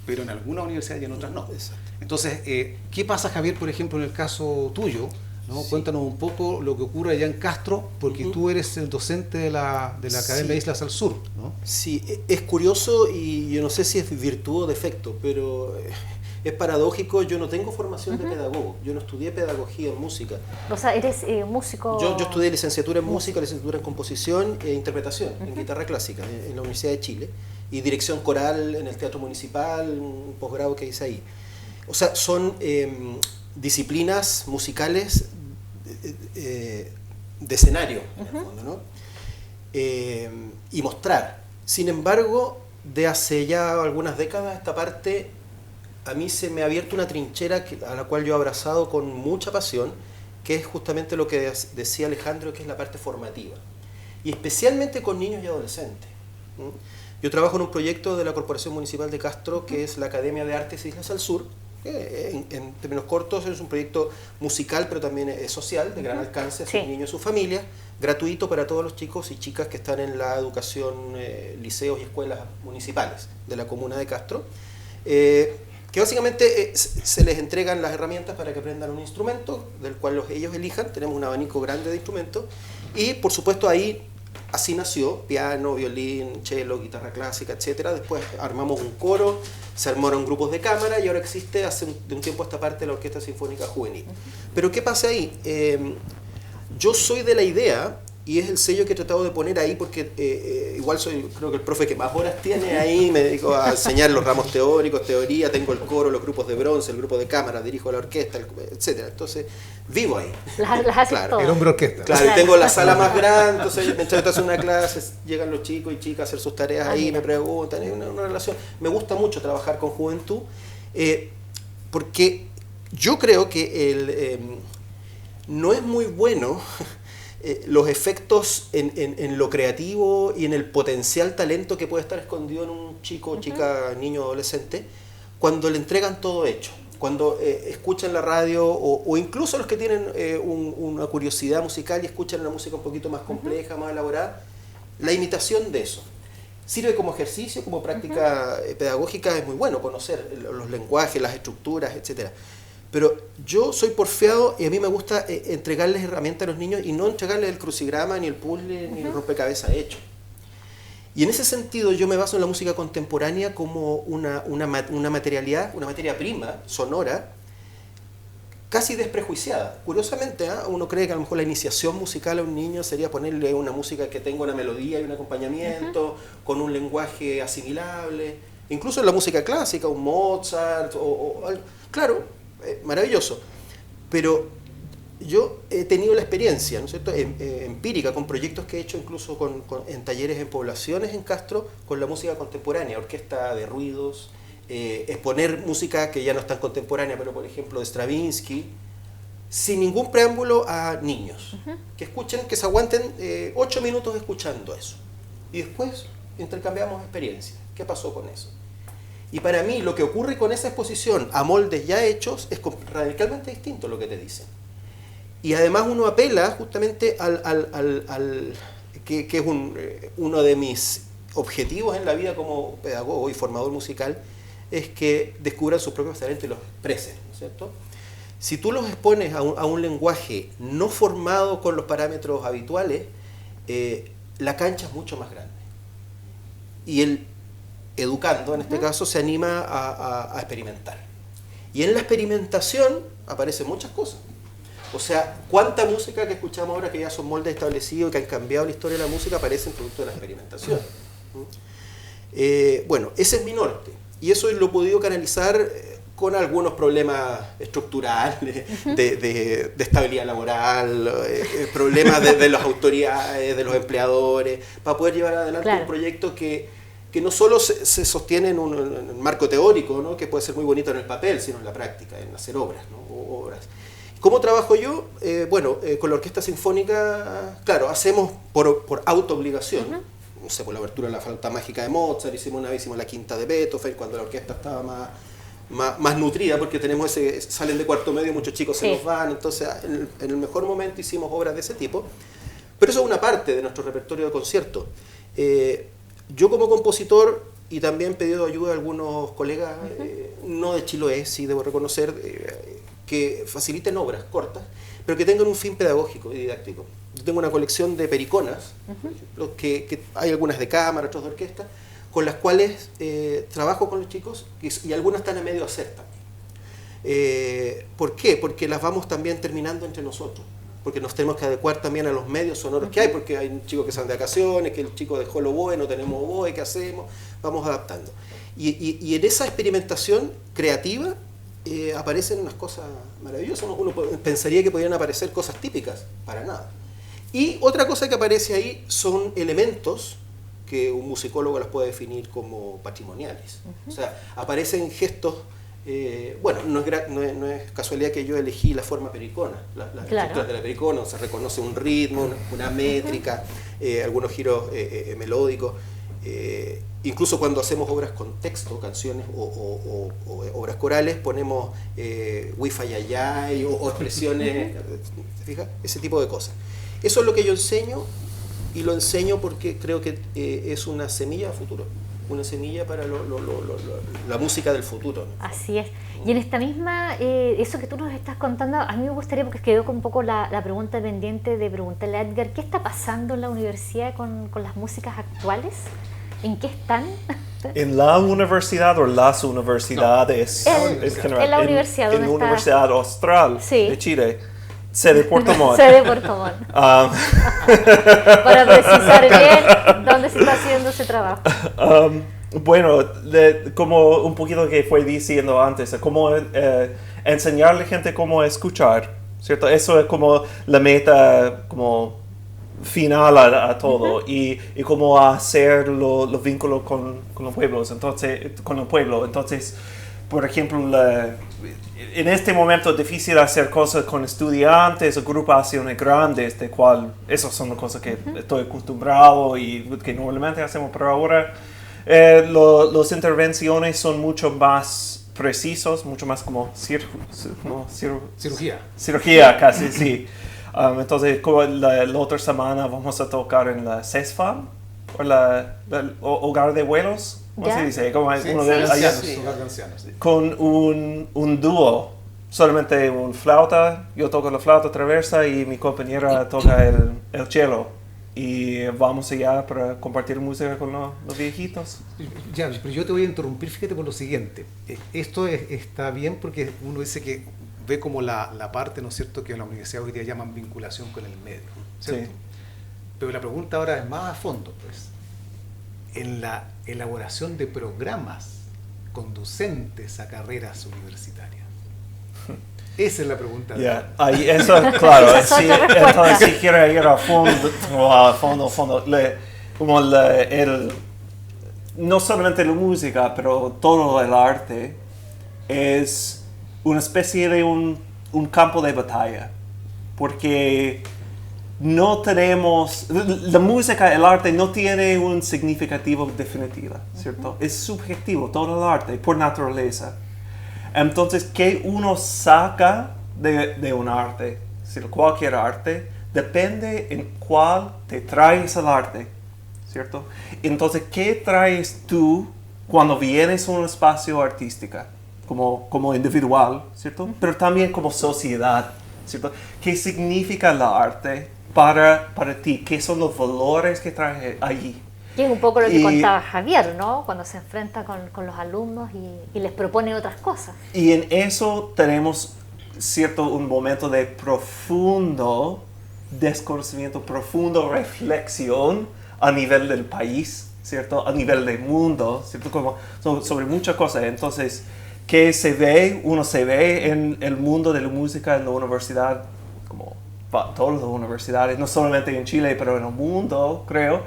pero en algunas universidades y en otras no. Exacto. Entonces, ¿qué pasa, Javier, por ejemplo, en el caso tuyo? ¿No? Sí. Cuéntanos un poco lo que ocurre allá en Castro, porque tú eres el docente de la Academia Sí. Islas al Sur, ¿no? Sí, es curioso y yo no sé si es virtud o defecto, pero es paradójico. Yo no tengo formación de pedagogo, yo no estudié pedagogía en música. O sea, eres músico... Yo estudié licenciatura en música, licenciatura en composición e interpretación, en guitarra clásica, en la Universidad de Chile, y dirección coral en el Teatro Municipal, un posgrado que hice ahí. O sea, son disciplinas musicales de escenario, en el fondo, ¿no? Y mostrar. Sin embargo, de hace ya algunas décadas a esta parte, a mí se me ha abierto una trinchera a la cual yo he abrazado con mucha pasión, que es justamente lo que decía Alejandro, que es la parte formativa. Y especialmente con niños y adolescentes. Yo trabajo en un proyecto de la Corporación Municipal de Castro, que es la Academia de Artes Islas al Sur, que en términos cortos es un proyecto musical, pero también es social, de gran alcance a sus niños y sus familias, gratuito para todos los chicos y chicas que están en la educación, liceos y escuelas municipales de la comuna de Castro, que básicamente se les entregan las herramientas para que aprendan un instrumento, del cual ellos elijan. Tenemos un abanico grande de instrumentos, y por supuesto ahí así nació: piano, violín, cello, guitarra clásica, etcétera. Después armamos un coro, se armaron grupos de cámara, y ahora existe de un tiempo a esta parte la Orquesta Sinfónica Juvenil. Pero ¿qué pasa ahí? Yo soy de la idea, y es el sello que he tratado de poner ahí, porque igual soy, creo que el profe que más horas tiene ahí, me dedico a enseñar los ramos teóricos, teoría, tengo el coro, los grupos de bronce, el grupo de cámara, dirijo la orquesta, etcétera. Entonces, vivo ahí. Las haces Claro. todas. El hombre orquesta. Claro, y tengo la sala más grande, entonces mientras yo hago una clase, llegan los chicos y chicas a hacer sus tareas ahí, mira. me preguntan, es una relación. Me gusta mucho trabajar con juventud, porque yo creo que no es muy bueno los efectos en lo creativo y en el potencial talento que puede estar escondido en un chico, chica, niño, adolescente, cuando le entregan todo hecho. Cuando escuchan la radio, o incluso los que tienen una curiosidad musical y escuchan una música un poquito más compleja, más elaborada, la imitación de eso. Sirve como ejercicio, como práctica pedagógica, es muy bueno conocer los lenguajes, las estructuras, etcétera. Pero yo soy porfiado y a mí me gusta entregarles herramientas a los niños y no entregarles el crucigrama, ni el puzzle, ni el rompecabezas hecho. Y en ese sentido yo me baso en la música contemporánea como una materialidad, una materia prima, sonora, casi desprejuiciada. Curiosamente, uno cree que a lo mejor la iniciación musical a un niño sería ponerle una música que tenga una melodía y un acompañamiento, con un lenguaje asimilable, incluso en la música clásica, un Mozart, o algo. Claro, maravilloso, pero yo he tenido la experiencia, ¿no es cierto?, empírica, con proyectos que he hecho incluso en talleres en poblaciones en Castro, con la música contemporánea, orquesta de ruidos, exponer música que ya no es tan contemporánea, pero por ejemplo de Stravinsky, sin ningún preámbulo a niños, que escuchen, que se aguanten 8 minutos escuchando eso, y después intercambiamos experiencias. ¿Qué pasó con eso? Y para mí lo que ocurre con esa exposición a moldes ya hechos es radicalmente distinto a lo que te dicen. Y además uno apela justamente que es uno de mis objetivos en la vida como pedagogo y formador musical, es que descubran sus propios talentos y los expresen, ¿no es cierto? Si tú los expones a un lenguaje no formado con los parámetros habituales, la cancha es mucho más grande. Y el educando, en este caso, se anima a experimentar. Y en la experimentación aparecen muchas cosas. O sea, cuánta música que escuchamos ahora que ya son moldes establecidos, que han cambiado la historia de la música, aparecen producto de la experimentación. Bueno, ese es mi norte. Y eso lo he podido canalizar con algunos problemas estructurales, de estabilidad laboral, problemas de las autoridades, de los empleadores, para poder llevar adelante un proyecto que no solo se sostiene en un marco teórico, ¿no? Que puede ser muy bonito en el papel, sino en la práctica, en hacer obras, ¿no? Obras. ¿Cómo trabajo yo? Con la Orquesta Sinfónica, claro, hacemos por autoobligación. No sé, por la abertura de la Flauta Mágica de Mozart, hicimos la Quinta de Beethoven, cuando la orquesta estaba más nutrida, porque tenemos salen de cuarto medio, muchos chicos se nos van, entonces en el mejor momento hicimos obras de ese tipo. Pero eso es una parte de nuestro repertorio de conciertos. Yo como compositor, y también he pedido ayuda a algunos colegas, no de Chiloé, sí debo reconocer, que faciliten obras cortas, pero que tengan un fin pedagógico y didáctico. Yo tengo una colección de periconas, por ejemplo, que hay algunas de cámara, otras de orquesta, con las cuales trabajo con los chicos, y algunas están a medio hacer también. ¿Por qué? Porque las vamos también terminando entre nosotros, porque nos tenemos que adecuar también a los medios sonoros que hay, porque hay chicos que están de vacaciones, que el chico dejó el oboe, no tenemos oboe, ¿qué hacemos? Vamos adaptando. Y en esa experimentación creativa aparecen unas cosas maravillosas. Uno pensaría que podrían aparecer cosas típicas, para nada. Y otra cosa que aparece ahí son elementos que un musicólogo las puede definir como patrimoniales. O sea, aparecen gestos. No es casualidad que yo elegí la forma pericona, las estructuras de la pericona, se reconoce un ritmo, una métrica, algunos giros melódicos. Incluso cuando hacemos obras con texto, canciones o obras corales, ponemos wifi ayay o expresiones, ¿te fijas? Ese tipo de cosas. Eso es lo que yo enseño, y lo enseño porque creo que es una semilla a futuro. Una semilla para la música del futuro, ¿no? Así es. Y en esta misma, eso que tú nos estás contando, a mí me gustaría, porque quedó con un poco la pregunta pendiente de preguntarle a Edgar, ¿qué está pasando en la universidad con las músicas actuales? ¿En qué están? ¿En la universidad o las universidades? En la universidad. En la Universidad Austral de Chile. Sede Puerto Montt. Sede Puerto Montt. Para precisar bien dónde se está haciendo ese trabajo. Bueno, como un poquito que fue diciendo antes, como enseñarle a la gente cómo escuchar, ¿cierto? Eso es como la meta como final a todo, y cómo hacer los vínculos con los pueblos, con el pueblo. Entonces, por ejemplo, en este momento es difícil hacer cosas con estudiantes o agrupaciones grandes, de cual esas son las cosas que estoy acostumbrado y que normalmente hacemos, pero ahora las intervenciones son mucho más precisos, mucho más como cirugía casi, sí. Entonces, como la otra semana vamos a tocar en la CESFAM, o el Hogar de Abuelos. ¿Cómo se dice? Como uno de ancianos. Con un dúo, solamente un flauta, yo toco la flauta traversa y mi compañera toca el cello. Y vamos allá para compartir música con los viejitos. Ya, pero yo te voy a interrumpir, fíjate por lo siguiente. Esto está bien porque uno dice que ve como la parte, ¿no es cierto?, que en la universidad hoy día llaman vinculación con el medio, ¿cierto? Sí. Pero la pregunta ahora es más a fondo, pues. En la elaboración de programas conducentes a carreras universitarias. Esa es la pregunta. Ahí, eso es claro. Entonces, si quiere ir a fondo, no solamente la música, pero todo el arte es una especie de un campo de batalla. Porque no tenemos, la música, el arte no tiene un significativo definitivo, ¿cierto? Es subjetivo, todo el arte, por naturaleza. Entonces, ¿qué uno saca de un arte? Cualquier arte, depende en cuál te traes el arte, ¿cierto? Entonces, ¿qué traes tú cuando vienes a un espacio artístico? como individual, ¿cierto? Pero también como sociedad, ¿cierto? ¿Qué significa el arte para ti? ¿Qué son los valores que trae allí? Y es un poco lo que contaba Javier, ¿no? Cuando se enfrenta con los alumnos y les propone otras cosas. Y en eso tenemos un momento de profundo desconocimiento, profundo reflexión a nivel del país, ¿cierto? A nivel del mundo, ¿cierto? Como sobre muchas cosas. Entonces, ¿qué se ve? Uno se ve en el mundo de la música en la universidad, como todas las universidades, no solamente en Chile, pero en el mundo, creo.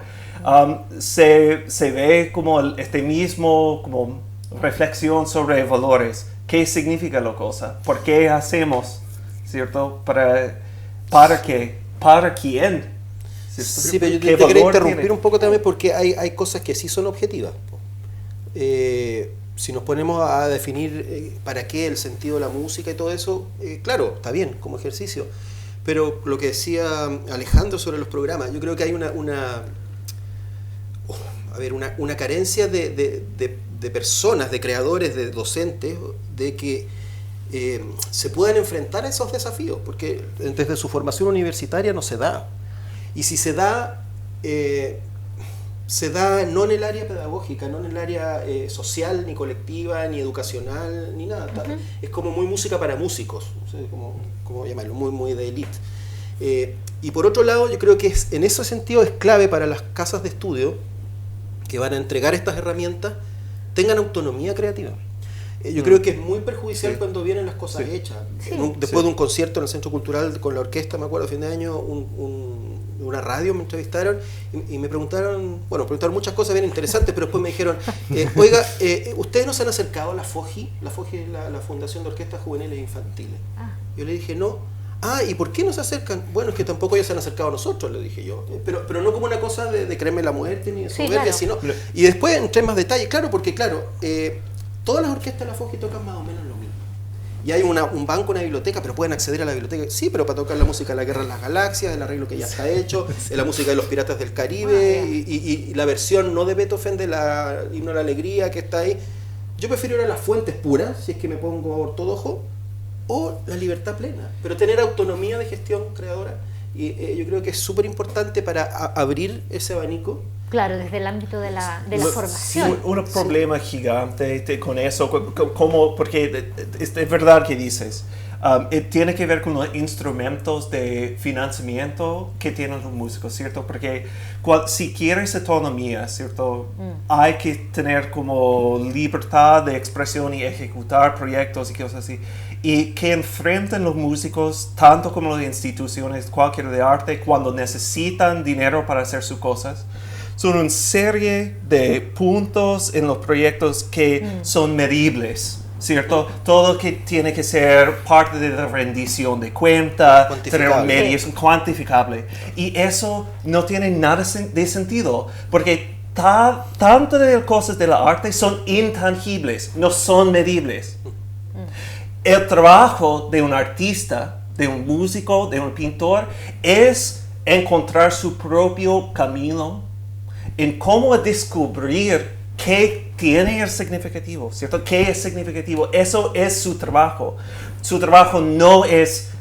Se ve como este mismo como reflexión sobre valores. ¿Qué significa la cosa? ¿Por qué hacemos? ¿Cierto? ¿Para qué? ¿Para quién? ¿Cierto? Sí, pero yo te quería interrumpir un poco también porque hay cosas que sí son objetivas. Si nos ponemos a definir para qué el sentido de la música y todo eso, claro, está bien como ejercicio. Pero lo que decía Alejandro sobre los programas, yo creo que hay una carencia de personas, de creadores, de docentes, de que se puedan enfrentar a esos desafíos, porque desde su formación universitaria no se da. Y si se da no en el área pedagógica, no en el área social, ni colectiva, ni educacional, ni nada. Uh-huh. Es como muy música para músicos, no sé cómo llamarlo, muy de élite. Y por otro lado, yo creo que en ese sentido es clave para las casas de estudio que van a entregar estas herramientas, tengan autonomía creativa. Yo creo que es muy perjudicial cuando vienen las cosas hechas. Después de un concierto en el Centro Cultural con la orquesta, me acuerdo, a fin de año, una radio me entrevistaron y me preguntaron muchas cosas bien interesantes, pero después me dijeron, oiga, ¿ustedes no se han acercado a la FOJI? La FOJI es la Fundación de Orquestas Juveniles e Infantiles. Yo le dije, no. ¿Y por qué no se acercan? Bueno, es que tampoco ellos se han acercado a nosotros, le dije yo. Pero no como una cosa de creerme la muerte ni de soberbia, sino... Y después entré en más detalle, porque todas las orquestas de la FOJI tocan más o menos lo mismo. Y hay un banco, una biblioteca, pero pueden acceder a la biblioteca. Sí, pero para tocar la música de la Guerra de las Galaxias, el arreglo que ya está hecho, la música de los Piratas del Caribe y la versión no de Beethoven de la Himno a la Alegría que está ahí. Yo prefiero ir a las fuentes puras, si es que me pongo ortodoxo, o la libertad plena, pero tener autonomía de gestión creadora. Y yo creo que es súper importante para abrir ese abanico. Claro, desde el ámbito de la formación. Un problema gigante con eso, porque es verdad que dices, tiene que ver con los instrumentos de financiamiento que tienen los músicos, ¿cierto? Porque si quieres autonomía, ¿cierto? Hay que tener como libertad de expresión y ejecutar proyectos y cosas así. Y que enfrenten los músicos, tanto como las instituciones, cualquier de arte, cuando necesitan dinero para hacer sus cosas. Son una serie de puntos en los proyectos que son medibles, ¿cierto? Todo que tiene que ser parte de la rendición de cuenta, tener medios cuantificable. Y eso no tiene nada de sentido, porque tanto de las cosas de la arte son intangibles, no son medibles. El trabajo de un artista, de un músico, de un pintor, es encontrar su propio camino en cómo descubrir qué tiene el significativo, ¿cierto? ¿Qué es significativo? Eso es su trabajo. Su trabajo no es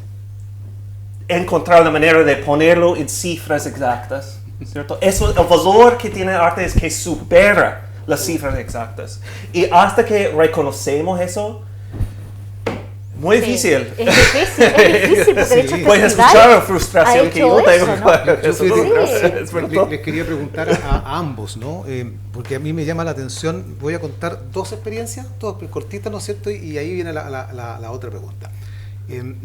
encontrar la manera de ponerlo en cifras exactas, ¿cierto? El valor que tiene el arte es que supera las cifras exactas. Y hasta que reconocemos eso, muy difícil. Es difícil porque de hecho puedes escuchar la frustración que yo tengo. Les quería preguntar a ambos, ¿no? Porque a mí me llama la atención, voy a contar dos experiencias, todas cortitas, ¿no es cierto? Y ahí viene la otra pregunta.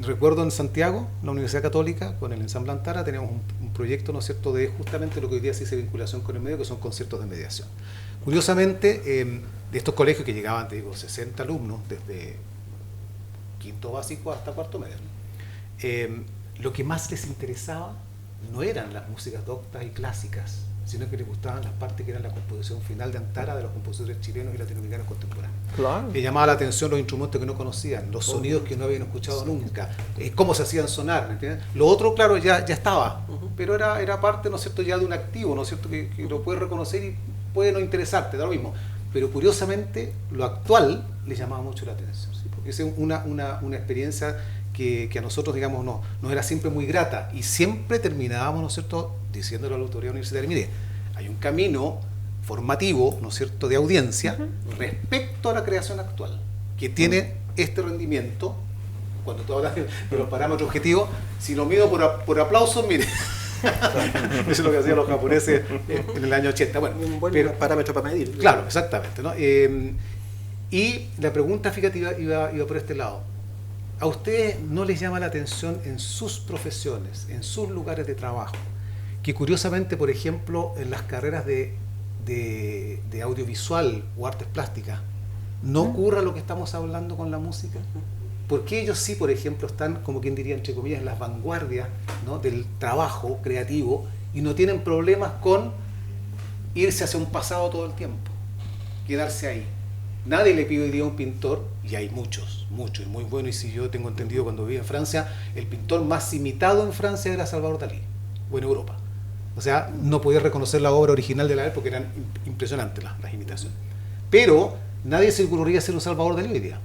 Recuerdo en Santiago, la Universidad Católica, con el Ensamble Antara, teníamos un proyecto, ¿no es cierto?, de justamente lo que hoy día se dice vinculación con el medio, que son conciertos de mediación. Curiosamente, de estos colegios que llegaban, te digo, 60 alumnos, desde quinto básico hasta cuarto medio, lo que más les interesaba no eran las músicas doctas y clásicas, sino que les gustaban las partes que eran la composición final de Antara, de los compositores chilenos y latinoamericanos contemporáneos. Claro. Les llamaba la atención los instrumentos que no conocían, los sonidos que no habían escuchado nunca, cómo se hacían sonar, ¿me entiendes? Lo otro, claro, ya estaba, pero era parte, ¿no es cierto?, ya de un activo, ¿no es cierto?, que lo puedes reconocer y puede no interesarte, da lo mismo. pero curiosamente lo actual le llamaba mucho la atención, ¿sí? Porque es una experiencia que a nosotros, digamos, nos era siempre muy grata, y siempre terminábamos, ¿no es cierto?, diciéndole a la autoridad universitaria: mire, hay un camino formativo, ¿no es cierto?, de audiencia respecto a la creación actual, que tiene este rendimiento. Cuando tú hablas de los parámetros objetivos, si lo mido por aplausos, mire, eso es lo que hacían los japoneses en el año 80. Bueno, un buen parámetro para medir. Claro, exactamente, ¿no? Y la pregunta, fíjate, iba por este lado. ¿A ustedes no les llama la atención en sus profesiones, en sus lugares de trabajo, que curiosamente, por ejemplo, en las carreras de audiovisual o artes plásticas, no ocurra lo que estamos hablando con la música? Porque ellos sí, por ejemplo, están, como quien diría, entre comillas, en las vanguardias, ¿no?, del trabajo creativo, y no tienen problemas con irse hacia un pasado todo el tiempo, quedarse ahí. Nadie le pide hoy día a un pintor, y hay muchos, y muy buenos, y si yo tengo entendido, cuando viví en Francia, el pintor más imitado en Francia era Salvador Dalí, o en Europa. O sea, no podía reconocer la obra original de la época, porque eran impresionantes las imitaciones. Pero nadie se ocurriría hacer un Salvador Dalí hoy día.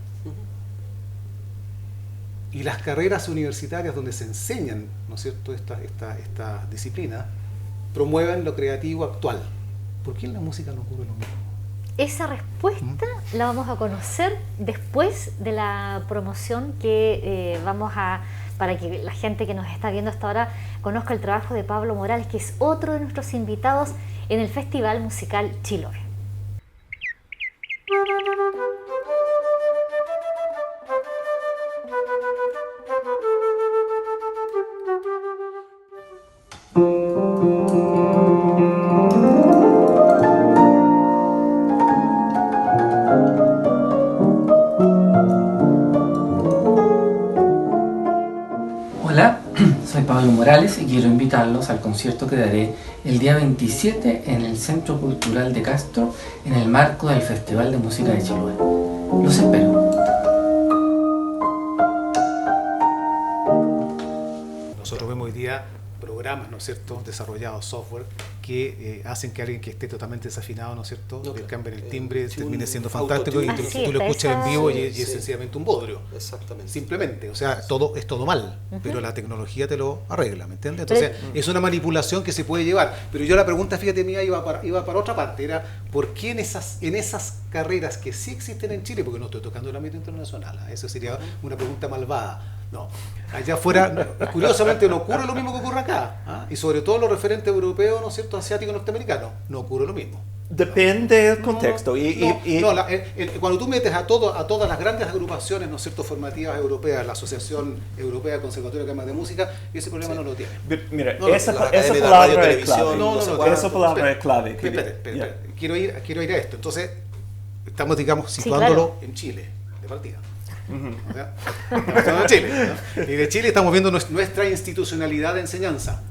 Y las carreras universitarias donde se enseñan, ¿no es cierto?, esta disciplina, promueven lo creativo actual. ¿Por qué en la música no ocurre lo mismo? Esa respuesta la vamos a conocer después de la promoción que para que la gente que nos está viendo hasta ahora conozca el trabajo de Pablo Morales, que es otro de nuestros invitados en el Festival Musical Chiloé. Hola, soy Pablo Morales y quiero invitarlos al concierto que daré el día 27 en el Centro Cultural de Castro en el marco del Festival de Música de Chiloé. Los espero. Nosotros vemos hoy día programas, ¿no es cierto?, desarrollados, software, que hacen que alguien que esté totalmente desafinado, ¿no es cierto?, le cambien el timbre, termine siendo fantástico, y tú lo escuchas en vivo y es sencillamente un bodrio. Exactamente. Simplemente, o sea, es todo mal, pero la tecnología te lo arregla, ¿me entiendes? Entonces, es una manipulación que se puede llevar. Pero yo la pregunta, fíjate, mía, iba para otra parte, era ¿por qué en esas carreras que sí existen en Chile, porque no estoy tocando el ámbito internacional, eso sería una pregunta malvada? No, allá afuera, curiosamente, no ocurre lo mismo que ocurre acá, ¿ah? Y sobre todo los referentes europeos, ¿no es cierto?, asiáticos, norteamericanos, no ocurre lo mismo. Depende del contexto. Cuando tú metes a todas las grandes agrupaciones, ¿no es cierto?, formativas europeas, la Asociación Europea de Conservatorio de Cámaras de Música, ese problema no lo tiene. Mira, esa palabra es clave. Esa palabra es clave. Espera. Quiero ir a esto. Entonces, estamos, digamos, situándolo en Chile, de partida. De Chile, ¿no? Y de Chile estamos viendo nuestra institucionalidad de enseñanza,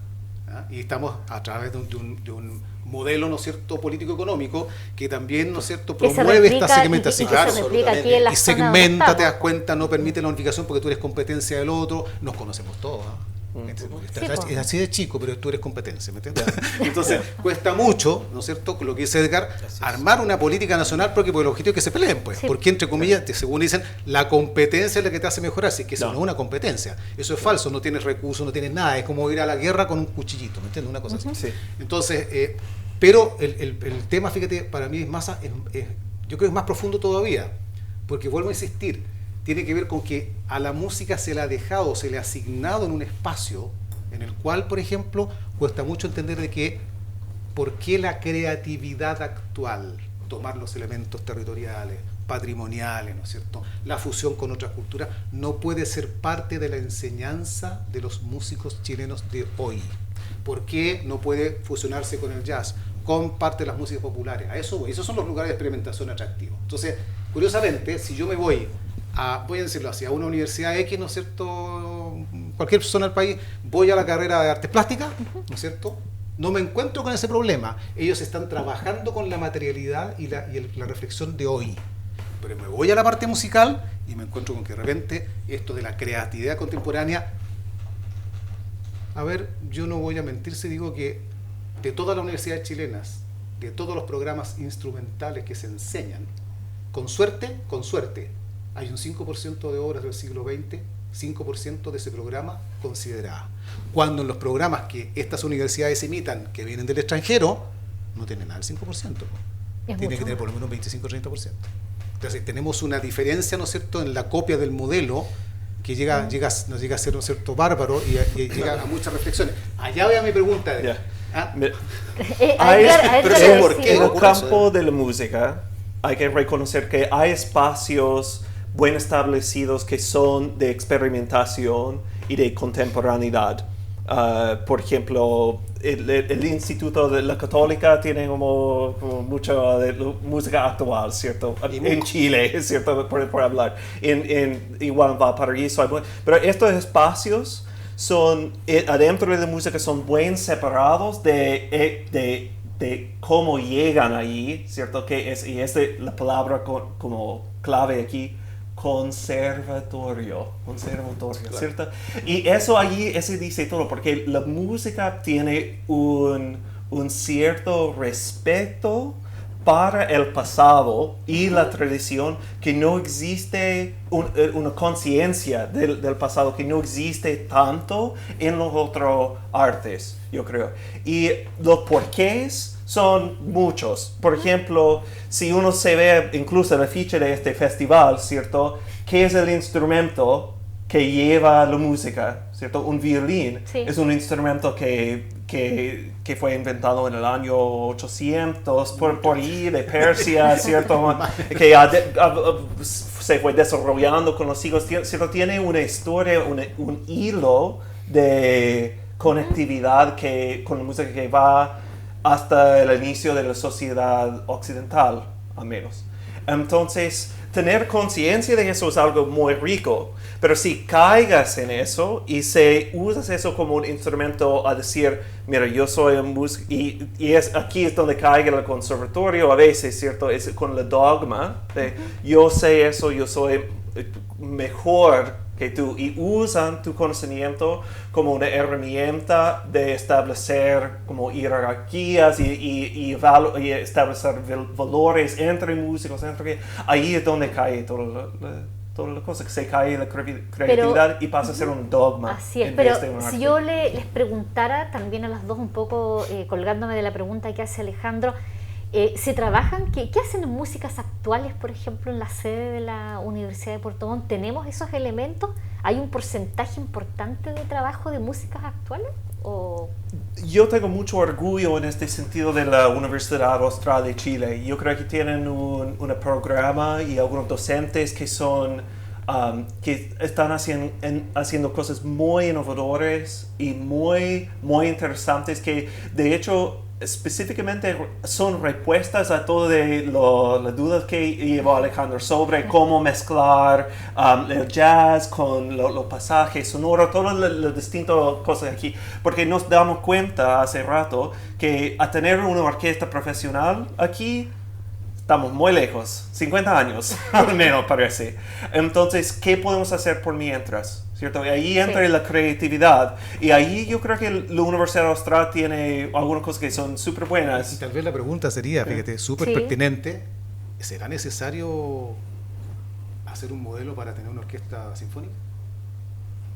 ¿no? Y estamos a través de un modelo, ¿no es cierto?, político-económico, que también, ¿no es cierto?, promueve esta segmentación. Y segmenta, te das cuenta, no permite la unificación porque tú eres competencia del otro. Nos conocemos todos, ¿eh? Es así de chico, pero tú eres competencia, ¿me entiendes? Entonces, cuesta mucho, ¿no es cierto?, lo que dice Edgar, armar una política nacional porque el objetivo es que se peleen, pues. Sí. Porque, entre comillas, según dicen, la competencia es la que te hace mejorar, así que eso no es una competencia. Eso es falso, no tienes recursos, no tienes nada, es como ir a la guerra con un cuchillito, ¿me entiendes? Una cosa así. Sí. Entonces, pero el tema, fíjate, para mí yo creo que es más profundo todavía, porque vuelvo a insistir, tiene que ver con que a la música se le ha dejado, se le ha asignado en un espacio en el cual, por ejemplo, cuesta mucho entender de que por qué la creatividad actual, tomar los elementos territoriales, patrimoniales, ¿no es cierto?, la fusión con otras culturas, no puede ser parte de la enseñanza de los músicos chilenos de hoy. ¿Por qué no puede fusionarse con el jazz, con parte de las músicas populares? A eso voy. Esos son los lugares de experimentación atractivos. Entonces, curiosamente, si yo me voy a decirlo así, a una universidad X, ¿no es cierto?, cualquier zona del país, voy a la carrera de artes plásticas, ¿no es cierto?, no me encuentro con ese problema. Ellos están trabajando con la materialidad y la reflexión de hoy. Pero me voy a la parte musical y me encuentro con que de repente esto de la creatividad contemporánea, a ver, yo no voy a mentir si digo que de todas las universidades chilenas, de todos los programas instrumentales que se enseñan, con suerte, hay un 5% de obras del siglo XX, 5% de ese programa considerada. Cuando en los programas que estas universidades imitan, que vienen del extranjero, no tienen nada del 5%. Tiene que tener por lo menos un 25-30%. Entonces tenemos una diferencia, ¿no es cierto?, en la copia del modelo que nos llega a ser, ¿no es cierto?, bárbaro y llega a muchas reflexiones. Allá voy a mi pregunta. En el campo de la música hay que reconocer que hay espacios bien establecidos que son de experimentación y de contemporaneidad. Por ejemplo, el Instituto de la Católica tiene como mucha de música actual, ¿cierto? En Chile, ¿cierto? Por hablar. Igual en Valparaíso. Pero estos espacios son, adentro de la música, son bien separados de cómo llegan allí, ¿cierto? Y es la palabra como clave aquí. Conservatorio, claro. ¿Cierto? Y eso allí, ese dice todo, porque la música tiene un cierto respeto para el pasado y la tradición, que no existe una conciencia del pasado que no existe tanto en los otros artes, yo creo. Y los porqués son muchos. Por ejemplo, si uno se ve incluso en la ficha de este festival, ¿cierto? ¿Qué es el instrumento que lleva la música? ¿Cierto? Un violín es un instrumento que fue inventado en el año 800 por ahí, de Persia, ¿cierto? Que se fue desarrollando con los siglos, ¿cierto? Tiene una historia, un hilo de conectividad con la música que va hasta el inicio de la sociedad occidental, al menos. Entonces, tener conciencia de eso es algo muy rico, pero si caigas en eso y usas eso como un instrumento a decir, mira, yo soy un músico, y aquí es donde caiga el conservatorio a veces, ¿cierto? Es con el dogma de yo sé eso, yo soy mejor que tú, y usan tu conocimiento como una herramienta de establecer como jerarquías y establecer valores entre músicos, ahí es donde cae toda la cosa, que se cae la creatividad y pasa a ser un dogma. Así es, pero si yo les preguntara también a las dos un poco, colgándome de la pregunta que hace Alejandro, ¿se trabajan? ¿Qué hacen en músicas actuales, por ejemplo, en la sede de la Universidad de Puerto Montt? ¿Tenemos esos elementos? ¿Hay un porcentaje importante de trabajo de músicas actuales? ¿O? Yo tengo mucho orgullo en este sentido de la Universidad Austral de Chile. Yo creo que tienen un programa y algunos docentes que son que están haciendo cosas muy innovadoras y muy, muy interesantes, que de hecho específicamente son respuestas a todas las dudas que llevó Alejandro sobre cómo mezclar el jazz con los pasajes sonoros, todas las distintas cosas aquí, porque nos damos cuenta hace rato que a tener una orquesta profesional aquí estamos muy lejos, 50 años al menos parece. Entonces, ¿qué podemos hacer por mientras? ¿Cierto? Y ahí entra la creatividad. Y ahí yo creo que la Universidad Austral tiene algunas cosas que son súper buenas. Y tal vez la pregunta sería, fíjate, súper pertinente, ¿será necesario hacer un modelo para tener una orquesta sinfónica?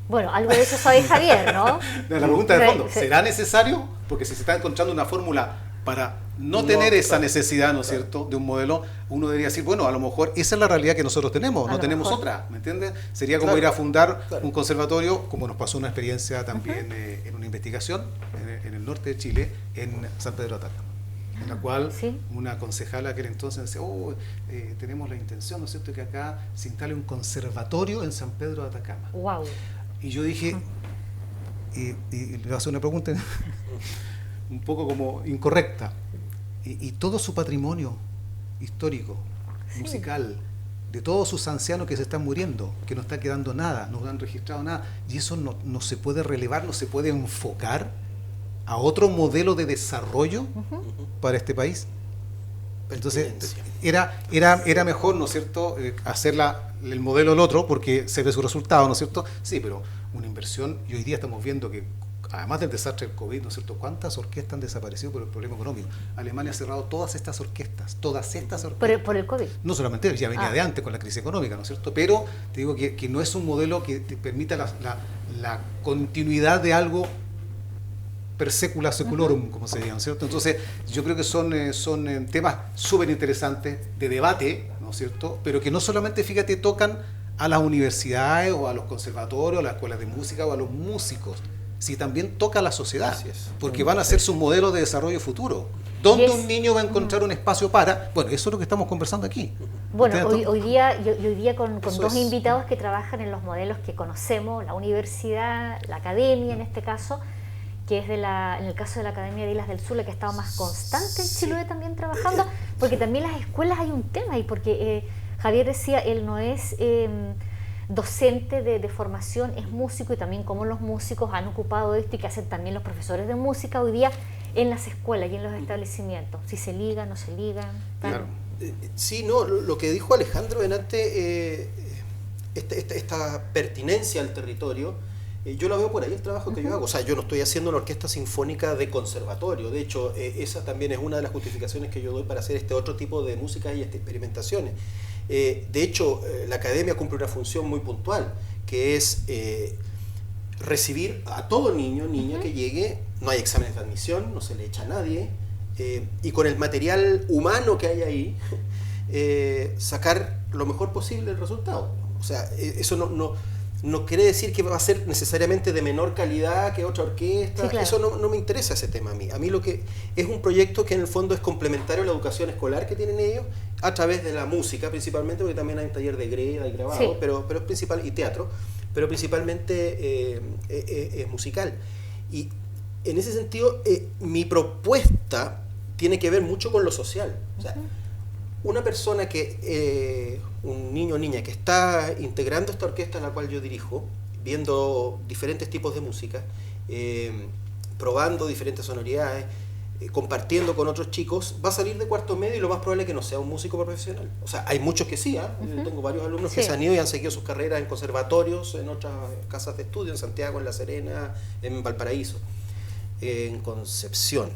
Bueno, algo de eso sabe Javier, ¿no? La pregunta de fondo, ¿será necesario? Porque si se está encontrando una fórmula para no tener esa necesidad, ¿no es cierto?, de un modelo, uno debería decir, bueno, a lo mejor esa es la realidad que nosotros tenemos, no tenemos otra, ¿me entiendes? Sería como ir a fundar un conservatorio, como nos pasó una experiencia también en una investigación en el norte de Chile, en San Pedro de Atacama, en la cual una concejala aquel entonces decía, tenemos la intención, ¿no es cierto?, que acá se instale un conservatorio en San Pedro de Atacama. Wow. Y yo dije, y le voy a hacer una pregunta un poco como incorrecta, y todo su patrimonio histórico, musical, de todos sus ancianos que se están muriendo, que no está quedando nada, no han registrado nada, y eso no se puede relevar, no se puede enfocar a otro modelo de desarrollo para este país. Entonces era mejor, ¿no es cierto?, hacer el modelo del otro, porque se ve su resultado, ¿no es cierto? Sí, pero una inversión, y hoy día estamos viendo que además del desastre del COVID, ¿no es cierto? ¿Cuántas orquestas han desaparecido por el problema económico? Alemania ha cerrado todas estas orquestas. Por el COVID. No solamente, ya venía de antes con la crisis económica, ¿no es cierto? Pero te digo que no es un modelo que te permita la continuidad de algo per secula seculorum, como se dice, ¿no es cierto? Entonces, yo creo que son temas súper interesantes de debate, ¿no es cierto? Pero que no solamente, fíjate, tocan a las universidades o a los conservatorios, a las escuelas de música o a los músicos, sino también toca a la sociedad, porque van a ser sus modelos de desarrollo futuro. ¿Dónde un niño va a encontrar un espacio para? Bueno, eso es lo que estamos conversando aquí. Bueno, hoy día con dos invitados que trabajan en los modelos que conocemos, la universidad, la academia en este caso, que es en el caso de la Academia de Islas del Sur, la que ha estado más constante en Chiloé también trabajando, porque también las escuelas hay un tema, y porque Javier decía, él no es docente de formación, es músico, y también cómo los músicos han ocupado esto y que hacen también los profesores de música hoy día en las escuelas y en los establecimientos, si se ligan, no se ligan. Claro. Sí, no, lo que dijo Alejandro delante, esta pertinencia al territorio, yo la veo por ahí el trabajo que yo hago. O sea, yo no estoy haciendo una orquesta sinfónica de conservatorio. De hecho, esa también es una de las justificaciones que yo doy para hacer este otro tipo de música y experimentaciones. De hecho, la academia cumple una función muy puntual, que es recibir a todo niño, niña que llegue. No hay exámenes de admisión, no se le echa a nadie. Y con el material humano que hay ahí, sacar lo mejor posible el resultado. O sea, eso no quiere decir que va a ser necesariamente de menor calidad que otra orquesta. Sí, claro. Eso no me interesa, ese tema a mí. A mí lo que es un proyecto que en el fondo es complementario a la educación escolar que tienen ellos, a través de la música principalmente, porque también hay un taller de greda y grabado, sí, pero es principal, y teatro, pero principalmente es musical. Y en ese sentido, mi propuesta tiene que ver mucho con lo social. O sea, una persona un niño o niña que está integrando esta orquesta a la cual yo dirijo, viendo diferentes tipos de música, probando diferentes sonoridades, compartiendo con otros chicos, va a salir de cuarto medio y lo más probable es que no sea un músico profesional. O sea, hay muchos que sí, yo tengo varios alumnos que se han ido y han seguido sus carreras en conservatorios, en otras casas de estudio, en Santiago, en La Serena, en Valparaíso, en Concepción,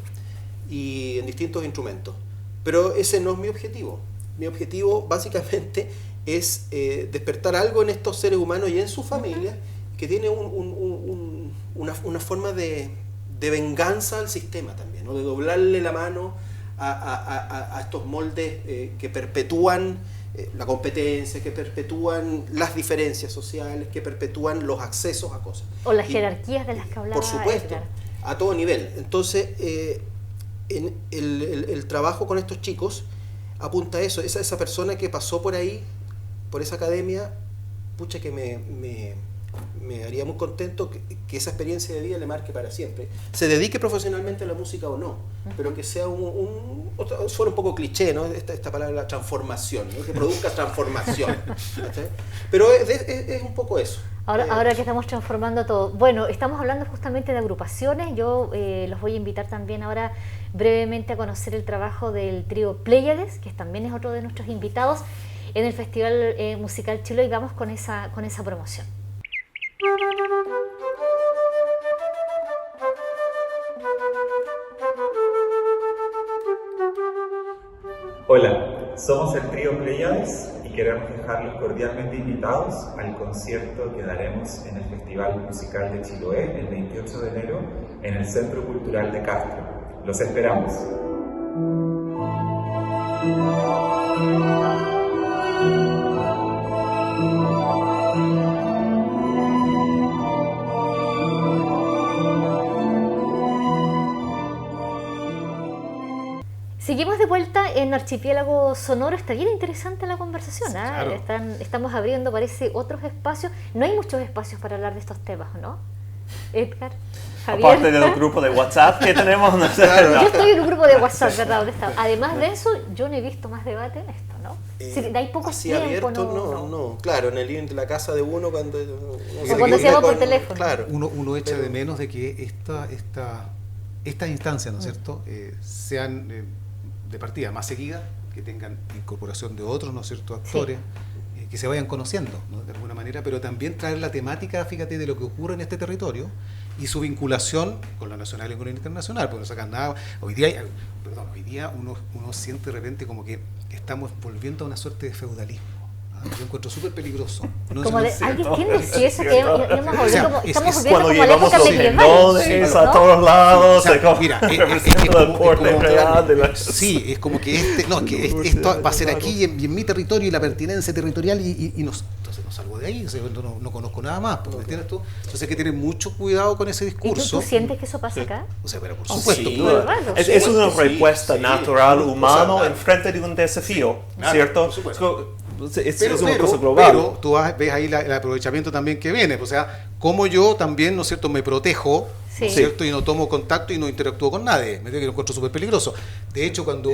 y en distintos instrumentos. Pero ese no es mi objetivo. Mi objetivo básicamente es despertar algo en estos seres humanos y en su familia que tiene una forma de venganza al sistema también, ¿no? De doblarle la mano a estos moldes que perpetúan la competencia, que perpetúan las diferencias sociales, que perpetúan los accesos a cosas. O las jerarquías de las que hablaba. Por supuesto, Edgar. A todo nivel. Entonces, el trabajo con estos chicos apunta a eso, esa persona que pasó por ahí, por esa academia, pucha, que me haría muy contento que esa experiencia de vida le marque para siempre. Se dedique profesionalmente a la música o no, pero que sea suena un poco cliché, ¿no? Esta palabra, transformación, ¿no? Que produzca transformación. Pero es un poco eso. Ahora que estamos transformando todo. Bueno, estamos hablando justamente de agrupaciones. Yo los voy a invitar también ahora brevemente a conocer el trabajo del trío Pléyades, que también es otro de nuestros invitados en el Festival Musical Chiloé, y vamos con esa promoción. Hola, somos el trío Pléyades y queremos dejarlos cordialmente invitados al concierto que daremos en el Festival Musical de Chiloé el 28 de enero en el Centro Cultural de Castro. Los esperamos. Seguimos de vuelta en Archipiélago Sonoro. Está bien interesante la conversación, ¿eh? Claro. Estamos abriendo, parece, otros espacios. No hay muchos espacios para hablar de estos temas, ¿no? Edgar, Javier. Aparte del grupo de WhatsApp que tenemos. No sé, claro. Yo estoy en un grupo de WhatsApp, ¿verdad? Además de eso, yo no he visto más debate en esto, ¿no? Hay pocos tiempos, abierto, no. Claro, en el living de la casa de uno cuando se llama por teléfono. Claro. Uno echa de menos de que estas instancias, ¿no es cierto?, sean de partida más seguidas, que tengan incorporación de otros, ¿no es cierto?, actores, que se vayan conociendo, ¿no? De alguna manera manera, pero también traer la temática, fíjate, de lo que ocurre en este territorio y su vinculación con lo nacional y con lo internacional, porque no sacan nada. Hoy día uno siente de repente como que estamos volviendo a una suerte de feudalismo. Yo encuentro súper peligroso. No, como de, alguien tiene eso que O hemos sea, oído, es estamos que viendo Cuando como la llevamos época los medieval, menores ¿no? a todos lados, O sea, como mira, representando el porte real de la... sí, es como que esto va a ser aquí y en mi territorio y la pertinencia territorial y entonces no salgo de ahí, o sea, no conozco nada más, ¿me entiendes tú? Entonces hay que tener mucho cuidado con ese ¿Y discurso. tú sientes que eso pasa acá? O sea, pero por supuesto. Sí, claro. es una respuesta natural, humana, o sea, en frente de un desafío, claro, ¿cierto? por supuesto. Es una cosa global. Pero tú ves ahí el aprovechamiento también que viene, o sea, como yo también, ¿no es cierto?, me protejo, ¿no es Sí. cierto?, y no tomo contacto y no interactúo con nadie, me digo que lo encuentro súper peligroso. De hecho, cuando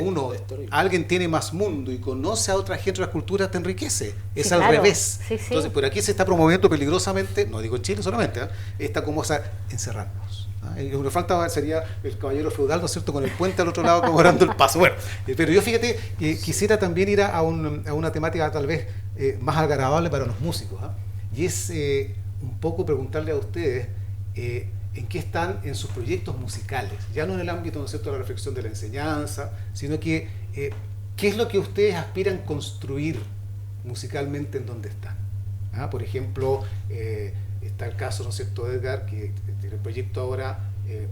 alguien tiene más mundo y conoce a otra gente, otras culturas, te enriquece, es Sí, al claro. revés. Sí, sí. Entonces, por aquí se está promoviendo peligrosamente, no digo en Chile solamente, está como encerrarnos. Y lo que falta sería el caballero feudal, ¿no es cierto?, con el puente al otro lado cobrando el paso. Bueno, pero yo fíjate, quisiera también ir a una temática tal vez más agradable para los músicos, y es un poco preguntarle a ustedes en qué están en sus proyectos musicales, ya no en el ámbito, ¿no es cierto?, de la reflexión de la enseñanza, sino que qué es lo que ustedes aspiran construir musicalmente en donde están. Por ejemplo, está el caso, ¿no es cierto?, de Edgar, que tiene el proyecto ahora,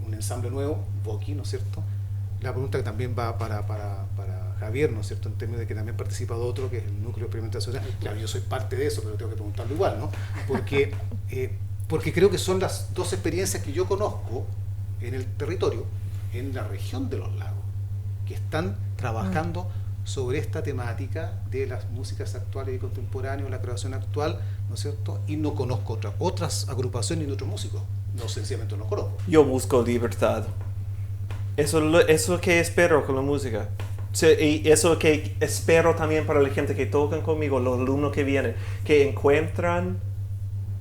un ensamble nuevo, Boki, ¿no es cierto? La pregunta que también va para Javier, ¿no es cierto?, en términos de que también participa de otro, que es el núcleo de experimentación. Claro, yo soy parte de eso, pero tengo que preguntarlo igual, ¿no? Porque creo que son las dos experiencias que yo conozco en el territorio, en la región de los lagos, que están trabajando sobre esta temática de las músicas actuales y contemporáneas, la creación actual, ¿no es cierto? Y no conozco otras agrupaciones ni otros músicos, no, sencillamente no conozco. Yo busco libertad. Eso es lo que espero con la música. Y eso es lo que espero también para la gente que tocan conmigo, los alumnos que vienen, que encuentran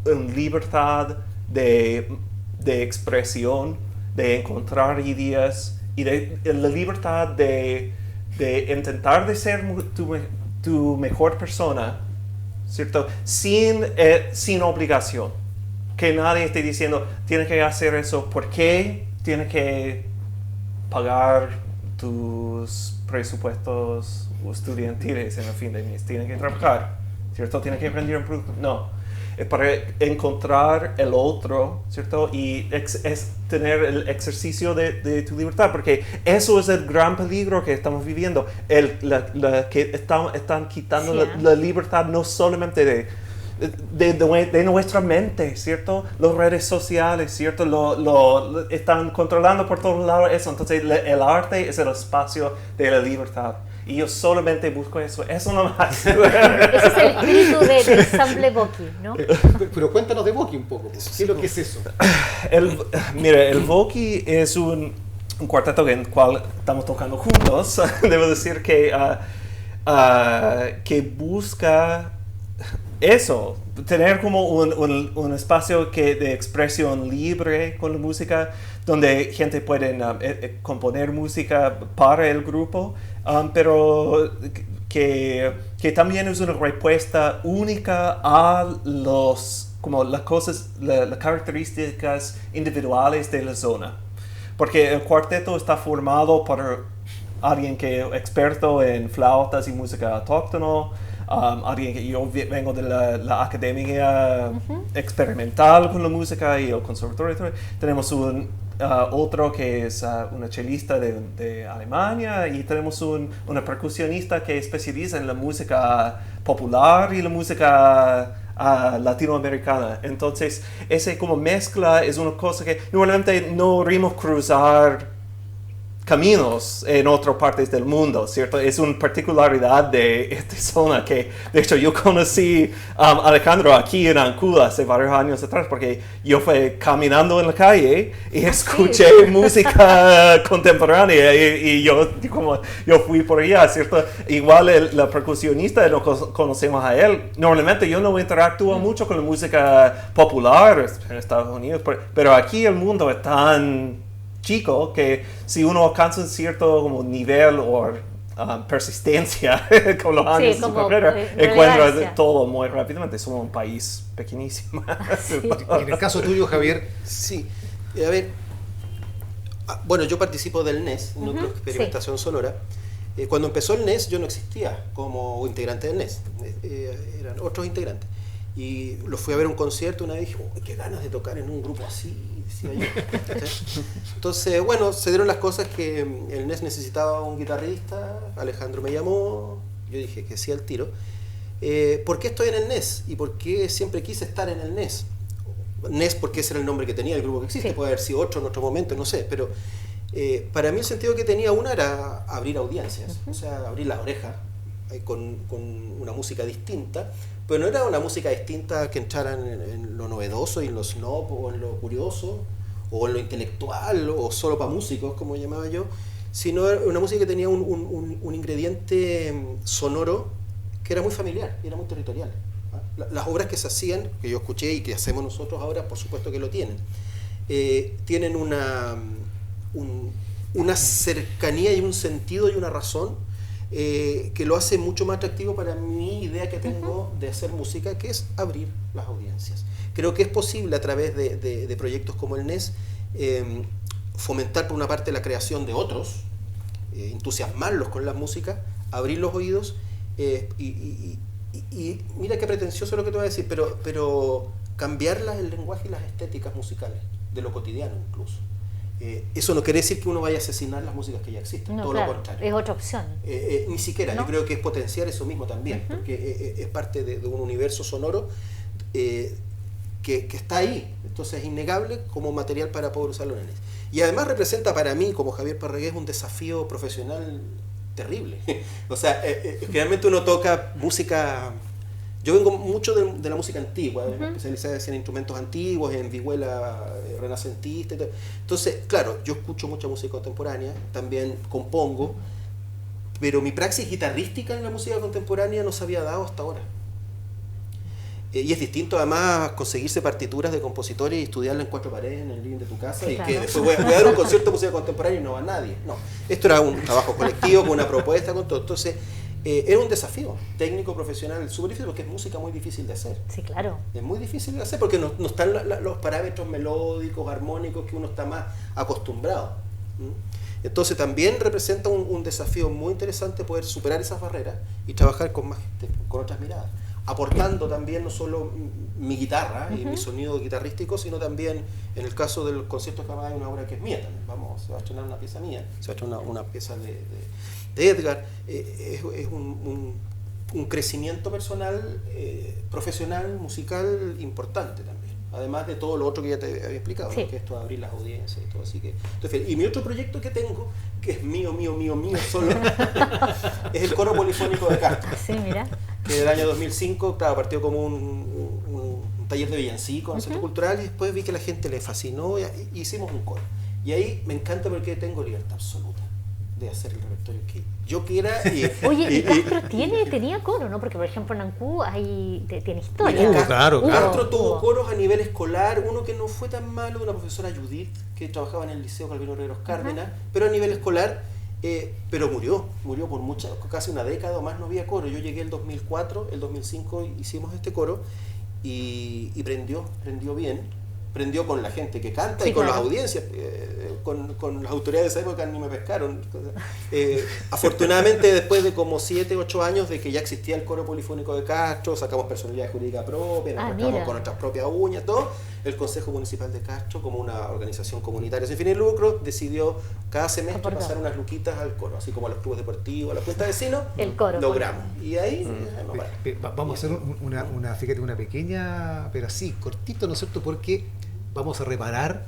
libertad de expresión, de encontrar ideas y de la libertad de intentar de ser tu mejor persona, ¿cierto? Sin obligación. Que nadie esté diciendo, tienes que hacer eso, ¿por qué? Tienes que pagar tus presupuestos estudiantiles en el fin de mes, tienes que trabajar, ¿cierto? Tienes que aprender un producto. No, es para encontrar el otro, ¿cierto? Y es tener el ejercicio de tu libertad, porque eso es el gran peligro que estamos viviendo, que están quitando Sí, la libertad no solamente de nuestra mente, ¿cierto? Las redes sociales, ¿cierto? Lo están controlando por todos lados eso. Entonces el arte es el espacio de la libertad. Y yo solamente busco eso nomás. Ese es el espíritu del ensamble Boki, ¿no? Pero cuéntanos de Boki un poco, ¿qué es lo que es eso? Mira, el Boki es un cuarteto en el cual estamos tocando juntos. Debo decir que busca eso, tener como un espacio de expresión libre con la música, donde gente puede componer música para el grupo, pero que también es una respuesta única a las características individuales de la zona. Porque el cuarteto está formado por alguien que es experto en flautas y música autóctona, alguien que yo vengo de la academia experimental con la música y el conservatorio. Tenemos otro que es una chelista de Alemania, y tenemos una percusionista que especializa en la música popular y la música latinoamericana. Entonces, esa como mezcla es una cosa que normalmente no rimos cruzar caminos en otras partes del mundo, ¿cierto? Es una particularidad de esta zona que, de hecho, yo conocí a Alejandro aquí en Ancud hace varios años atrás, porque yo fui caminando en la calle y escuché música contemporánea y yo fui por allá, ¿cierto? Igual la percusionista, no conocemos a él. Normalmente yo no interactúo mucho con la música popular en Estados Unidos, pero aquí el mundo es tan chico que si uno alcanza un cierto como nivel o persistencia con los años Sí, de su como, carrera, relevancia. encuentra todo muy rápidamente. Somos un país pequeñísimo. Y en el caso tuyo, Javier, Sí, a ver, bueno, yo participo del NES, Núcleo de Experimentación Sonora. Cuando empezó el NES yo no existía como integrante del NES, eran otros integrantes. Y los fui a ver a un concierto una vez y dije, uy, qué ganas de tocar en un grupo así, decía yo. Entonces, bueno, se dieron las cosas que el NES necesitaba un guitarrista, Alejandro me llamó, yo dije que sí al tiro. ¿Por qué estoy en el NES? ¿Y por qué siempre quise estar en el NES? NES porque ese era el nombre que tenía el grupo que existe, puede haber sido otro en otro momento, no sé, pero para mí el sentido que tenía una era abrir audiencias, o sea, abrir las orejas con una música distinta, pero no era una música distinta que entrara en lo novedoso y en lo snob o en lo curioso o en lo intelectual o solo para músicos, como llamaba yo, sino una música que tenía un ingrediente sonoro que era muy familiar y era muy territorial. Las obras que se hacían, que yo escuché y que hacemos nosotros ahora, por supuesto que lo tienen. Tienen una cercanía y un sentido y una razón que lo hace mucho más atractivo para mi idea que tengo de hacer música, que es abrir las audiencias. Creo que es posible a través de proyectos como el NES fomentar por una parte la creación de otros, entusiasmarlos con la música, abrir los oídos y mira qué pretencioso lo que te voy a decir, pero cambiar el lenguaje y las estéticas musicales, de lo cotidiano incluso. Eso no quiere decir que uno vaya a asesinar las músicas que ya existen, todo lo contrario. Es otra opción. Ni siquiera, yo creo que es potenciar eso mismo también, porque es parte de un universo sonoro que está ahí, entonces es innegable como material para poder usarlo en el NES. Y además representa para mí, como Javier Parragués, un desafío profesional terrible. O sea, generalmente uno toca música. Yo vengo mucho de la música antigua, me especialicé en instrumentos antiguos, en vihuela renacentista y todo. Entonces, claro, yo escucho mucha música contemporánea, también compongo, pero mi praxis guitarrística en la música contemporánea no se había dado hasta ahora. Y es distinto además conseguirse partituras de compositores y estudiarla en cuatro paredes en el living de tu casa, y que después voy a dar un concierto de música contemporánea y no va nadie. No, esto era un trabajo colectivo, con una propuesta, con todo. Entonces, era un desafío técnico, profesional, súper difícil, porque es música muy difícil de hacer. Sí, claro. Es muy difícil de hacer porque no están los parámetros melódicos, armónicos que uno está más acostumbrado. Entonces también representa un desafío muy interesante poder superar esas barreras y trabajar con más gente, con otras miradas, aportando también no solo mi guitarra y mi sonido guitarrístico, sino también en el caso del concierto de Camada hay una obra que es mía también. Se va a estrenar una pieza mía, se va a estrenar una pieza de Edgar. Es un crecimiento personal, profesional, musical importante también. Además de todo lo otro que ya te había explicado, ¿no? Que esto de abrir las audiencias y todo. Así que, y mi otro proyecto que tengo, que es mío solo, es el coro polifónico de Castro. Sí, mira. Que del año 2005, claro, partió como un taller de villancico en el Centro Cultural, y después vi que a la gente le fascinó y hicimos un coro. Y ahí me encanta porque tengo libertad absoluta de hacer el repertorio que yo quiera. Oye, y Castro tenía coro, ¿no? Porque, por ejemplo, en Ancú tiene historia. Claro. Castro tuvo coros a nivel escolar, uno que no fue tan malo, de una profesora Judith, que trabajaba en el Liceo Calvino Herreros Cárdenas, pero a nivel escolar, pero murió por casi una década o más no había coro. Yo llegué el 2004, el 2005 hicimos este coro y prendió bien. Prendió con la gente que canta y con las audiencias, con las autoridades de esa época ni me pescaron. Afortunadamente, después de como 7, 8 años de que ya existía el coro polifónico de Castro, sacamos personalidad jurídica propia, nos marcamos con nuestras propias uñas, todo. El Consejo Municipal de Castro, como una organización comunitaria sin fines de lucro, decidió cada semestre pasar unas luquitas al coro, así como a los clubes deportivos, a la cuenta de vecinos, el coro. Logramos. Y ahí vamos a hacer una pequeña, pero así, cortito, ¿no es cierto? Porque vamos a reparar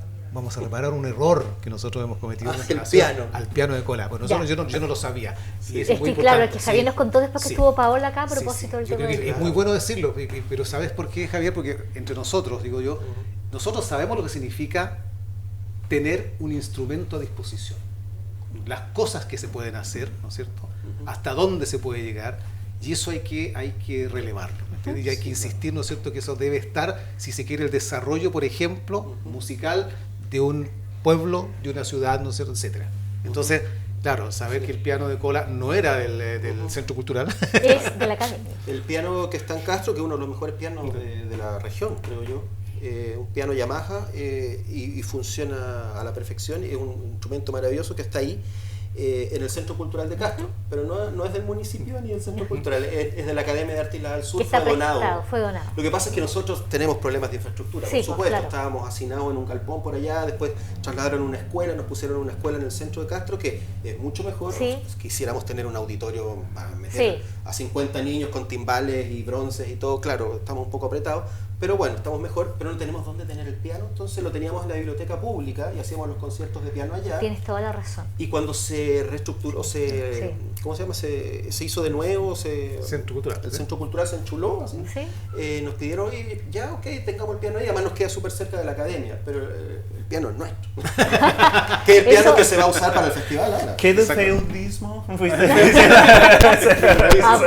un error que nosotros hemos cometido en relación al piano de cola. Pues nosotros, yo no lo sabía. Sí, es que claro, es que Javier nos contó después que estuvo Paola acá a propósito del tema. Es muy bueno decirlo, pero ¿sabes por qué, Javier? Porque entre nosotros, digo yo, nosotros sabemos lo que significa tener un instrumento a disposición. Las cosas que se pueden hacer, ¿no es cierto? Hasta dónde se puede llegar, y eso hay que relevarlo. Y hay que insistir, ¿no es cierto?, que eso debe estar, si se quiere, el desarrollo, por ejemplo, musical de un pueblo, de una ciudad, ¿no es cierto?, etcétera. Entonces, Claro, saber que el piano de cola no era del Centro Cultural. Es de la academia. El piano que está en Castro, que es uno de los mejores pianos de la región, creo yo. Un piano Yamaha y funciona a la perfección. Es un instrumento maravilloso que está ahí en el Centro Cultural de Castro, pero no es del municipio ni del Centro Cultural, es de la Academia de Arte Islas del Sur, fue donado. Lo que pasa es que nosotros tenemos problemas de infraestructura, sí, por supuesto, claro. Estábamos hacinados en un galpón por allá, después trasladaron una escuela, nos pusieron una escuela en el centro de Castro, que es mucho mejor. Sí. Quisiéramos tener un auditorio para meter a 50 niños con timbales y bronces y todo, claro, estamos un poco apretados, pero bueno, estamos mejor, pero no tenemos dónde tener el piano, entonces lo teníamos en la biblioteca pública y hacíamos los conciertos de piano allá. Tienes toda la razón. Y cuando se reestructuró, ¿cómo se llama? Se hizo de nuevo, Centro Cultural. El Centro Cultural se enchuló, así. Sí. Nos pidieron, oye, ya, ok, tengamos el piano ahí, además nos queda súper cerca de la academia, pero el piano es nuestro. Que es el piano que se va a usar para el festival ahora. ¿Qué de feudismo? A propósito del federalismo.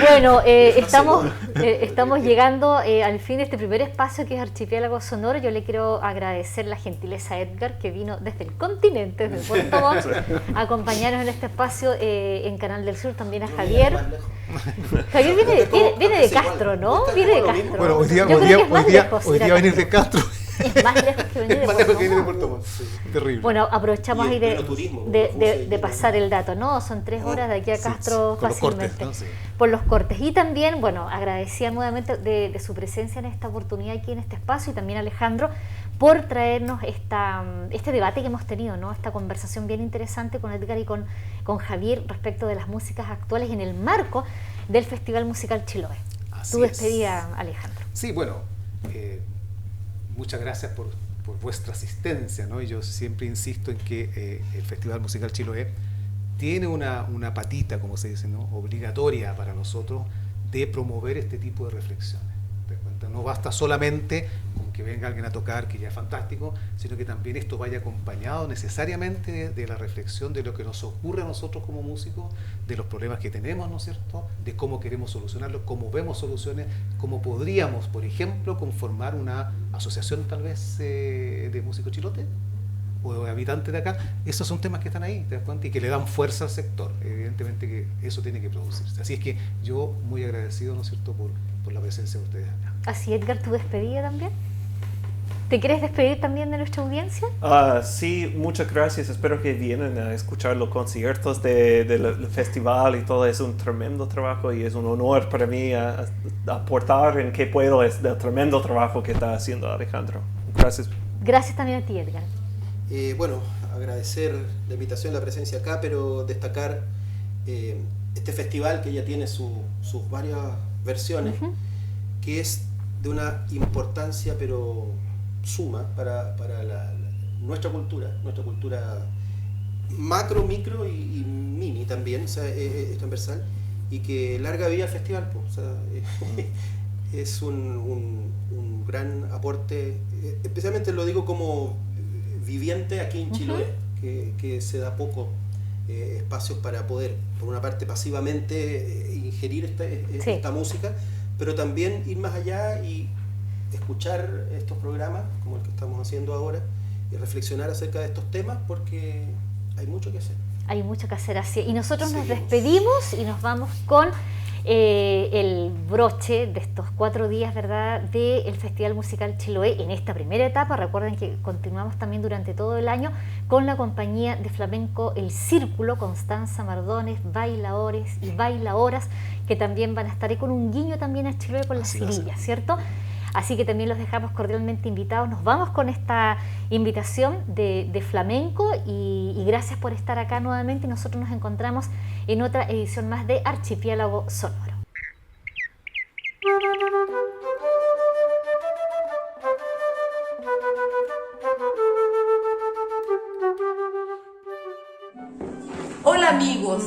Bueno, estamos llegando al fin de este primer espacio que es Archipiélago Sonoro. Yo le quiero agradecer la gentileza a Edgar, que vino desde el continente, desde Puerto Montt, a acompañarnos en este espacio en Canal del Sur. También a Javier. Javier viene de Castro, ¿no? Viene de Castro. Bueno, hoy día venir de Castro. Es más lejos que venir de Puerto Montt. Sí, terrible. Bueno, aprovechamos ahí de pasar el dato, ¿no? Son 3 horas de aquí a Castro fácilmente. Por los cortes. Y también, bueno, agradecía nuevamente de su presencia en esta oportunidad aquí en este espacio y también a Alejandro por traernos este debate que hemos tenido, ¿no? Esta conversación bien interesante con Edgar y con Javier respecto de las músicas actuales en el marco del Festival Musical Chiloé. Tu despedida, Alejandro. Sí, bueno, muchas gracias por vuestra asistencia, ¿no? Y yo siempre insisto en que el Festival Musical Chiloé tiene una patita, como se dice, ¿no? Obligatoria para nosotros de promover este tipo de reflexiones. ¿Te das cuenta? No basta solamente con que venga alguien a tocar, que ya es fantástico, sino que también esto vaya acompañado necesariamente de la reflexión de lo que nos ocurre a nosotros como músicos, de los problemas que tenemos, ¿no es cierto?, de cómo queremos solucionarlos, cómo vemos soluciones, cómo podríamos, por ejemplo, conformar una asociación tal vez de músicos chilotes o de habitantes de acá. Esos son temas que están ahí, ¿te das cuenta? Y que le dan fuerza al sector. Evidentemente que eso tiene que producirse. Así es que yo muy agradecido, ¿no es cierto?, por la presencia de ustedes acá. Así, Edgar, ¿tu despedida también? ¿Te quieres despedir también de nuestra audiencia? Sí, muchas gracias. Espero que vienen a escuchar los conciertos del festival y todo. Es un tremendo trabajo y es un honor para mí aportar en qué puedo del tremendo trabajo que está haciendo Alejandro. Gracias. Gracias también a ti, Edgar. Bueno, agradecer la invitación, la presencia acá, pero destacar este festival que ya tiene sus varias versiones, que es de una importancia pero suma para nuestra cultura macro, micro y mini también, o sea, es transversal, y que larga vida al festival, pues, o sea, es un gran aporte, especialmente lo digo como viviente aquí en Chiloé, que se da poco espacios para poder, por una parte pasivamente, ingerir esta música, pero también ir más allá y escuchar estos programas, como el que estamos haciendo ahora, y reflexionar acerca de estos temas, porque hay mucho que hacer. Hay mucho que hacer así. Y nosotros nos despedimos y nos vamos con el broche de estos 4 días, ¿verdad?, del Festival Musical Chiloé en esta primera etapa. Recuerden que continuamos también durante todo el año con la compañía de flamenco El Círculo, Constanza Mardones, bailadores y bailadoras, que también van a estar ahí con un guiño también a Chiloé con la Cirilla, ¿cierto? Así que también los dejamos cordialmente invitados. Nos vamos con esta invitación de flamenco y gracias por estar acá nuevamente. Y nosotros nos encontramos en otra edición más de Archipiélago Sonoro. Hola amigos,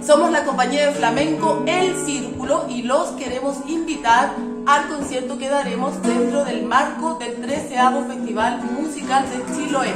somos la compañía de flamenco El Círculo y los queremos invitar al concierto que daremos dentro del marco del 13º Festival Musical de Chiloé.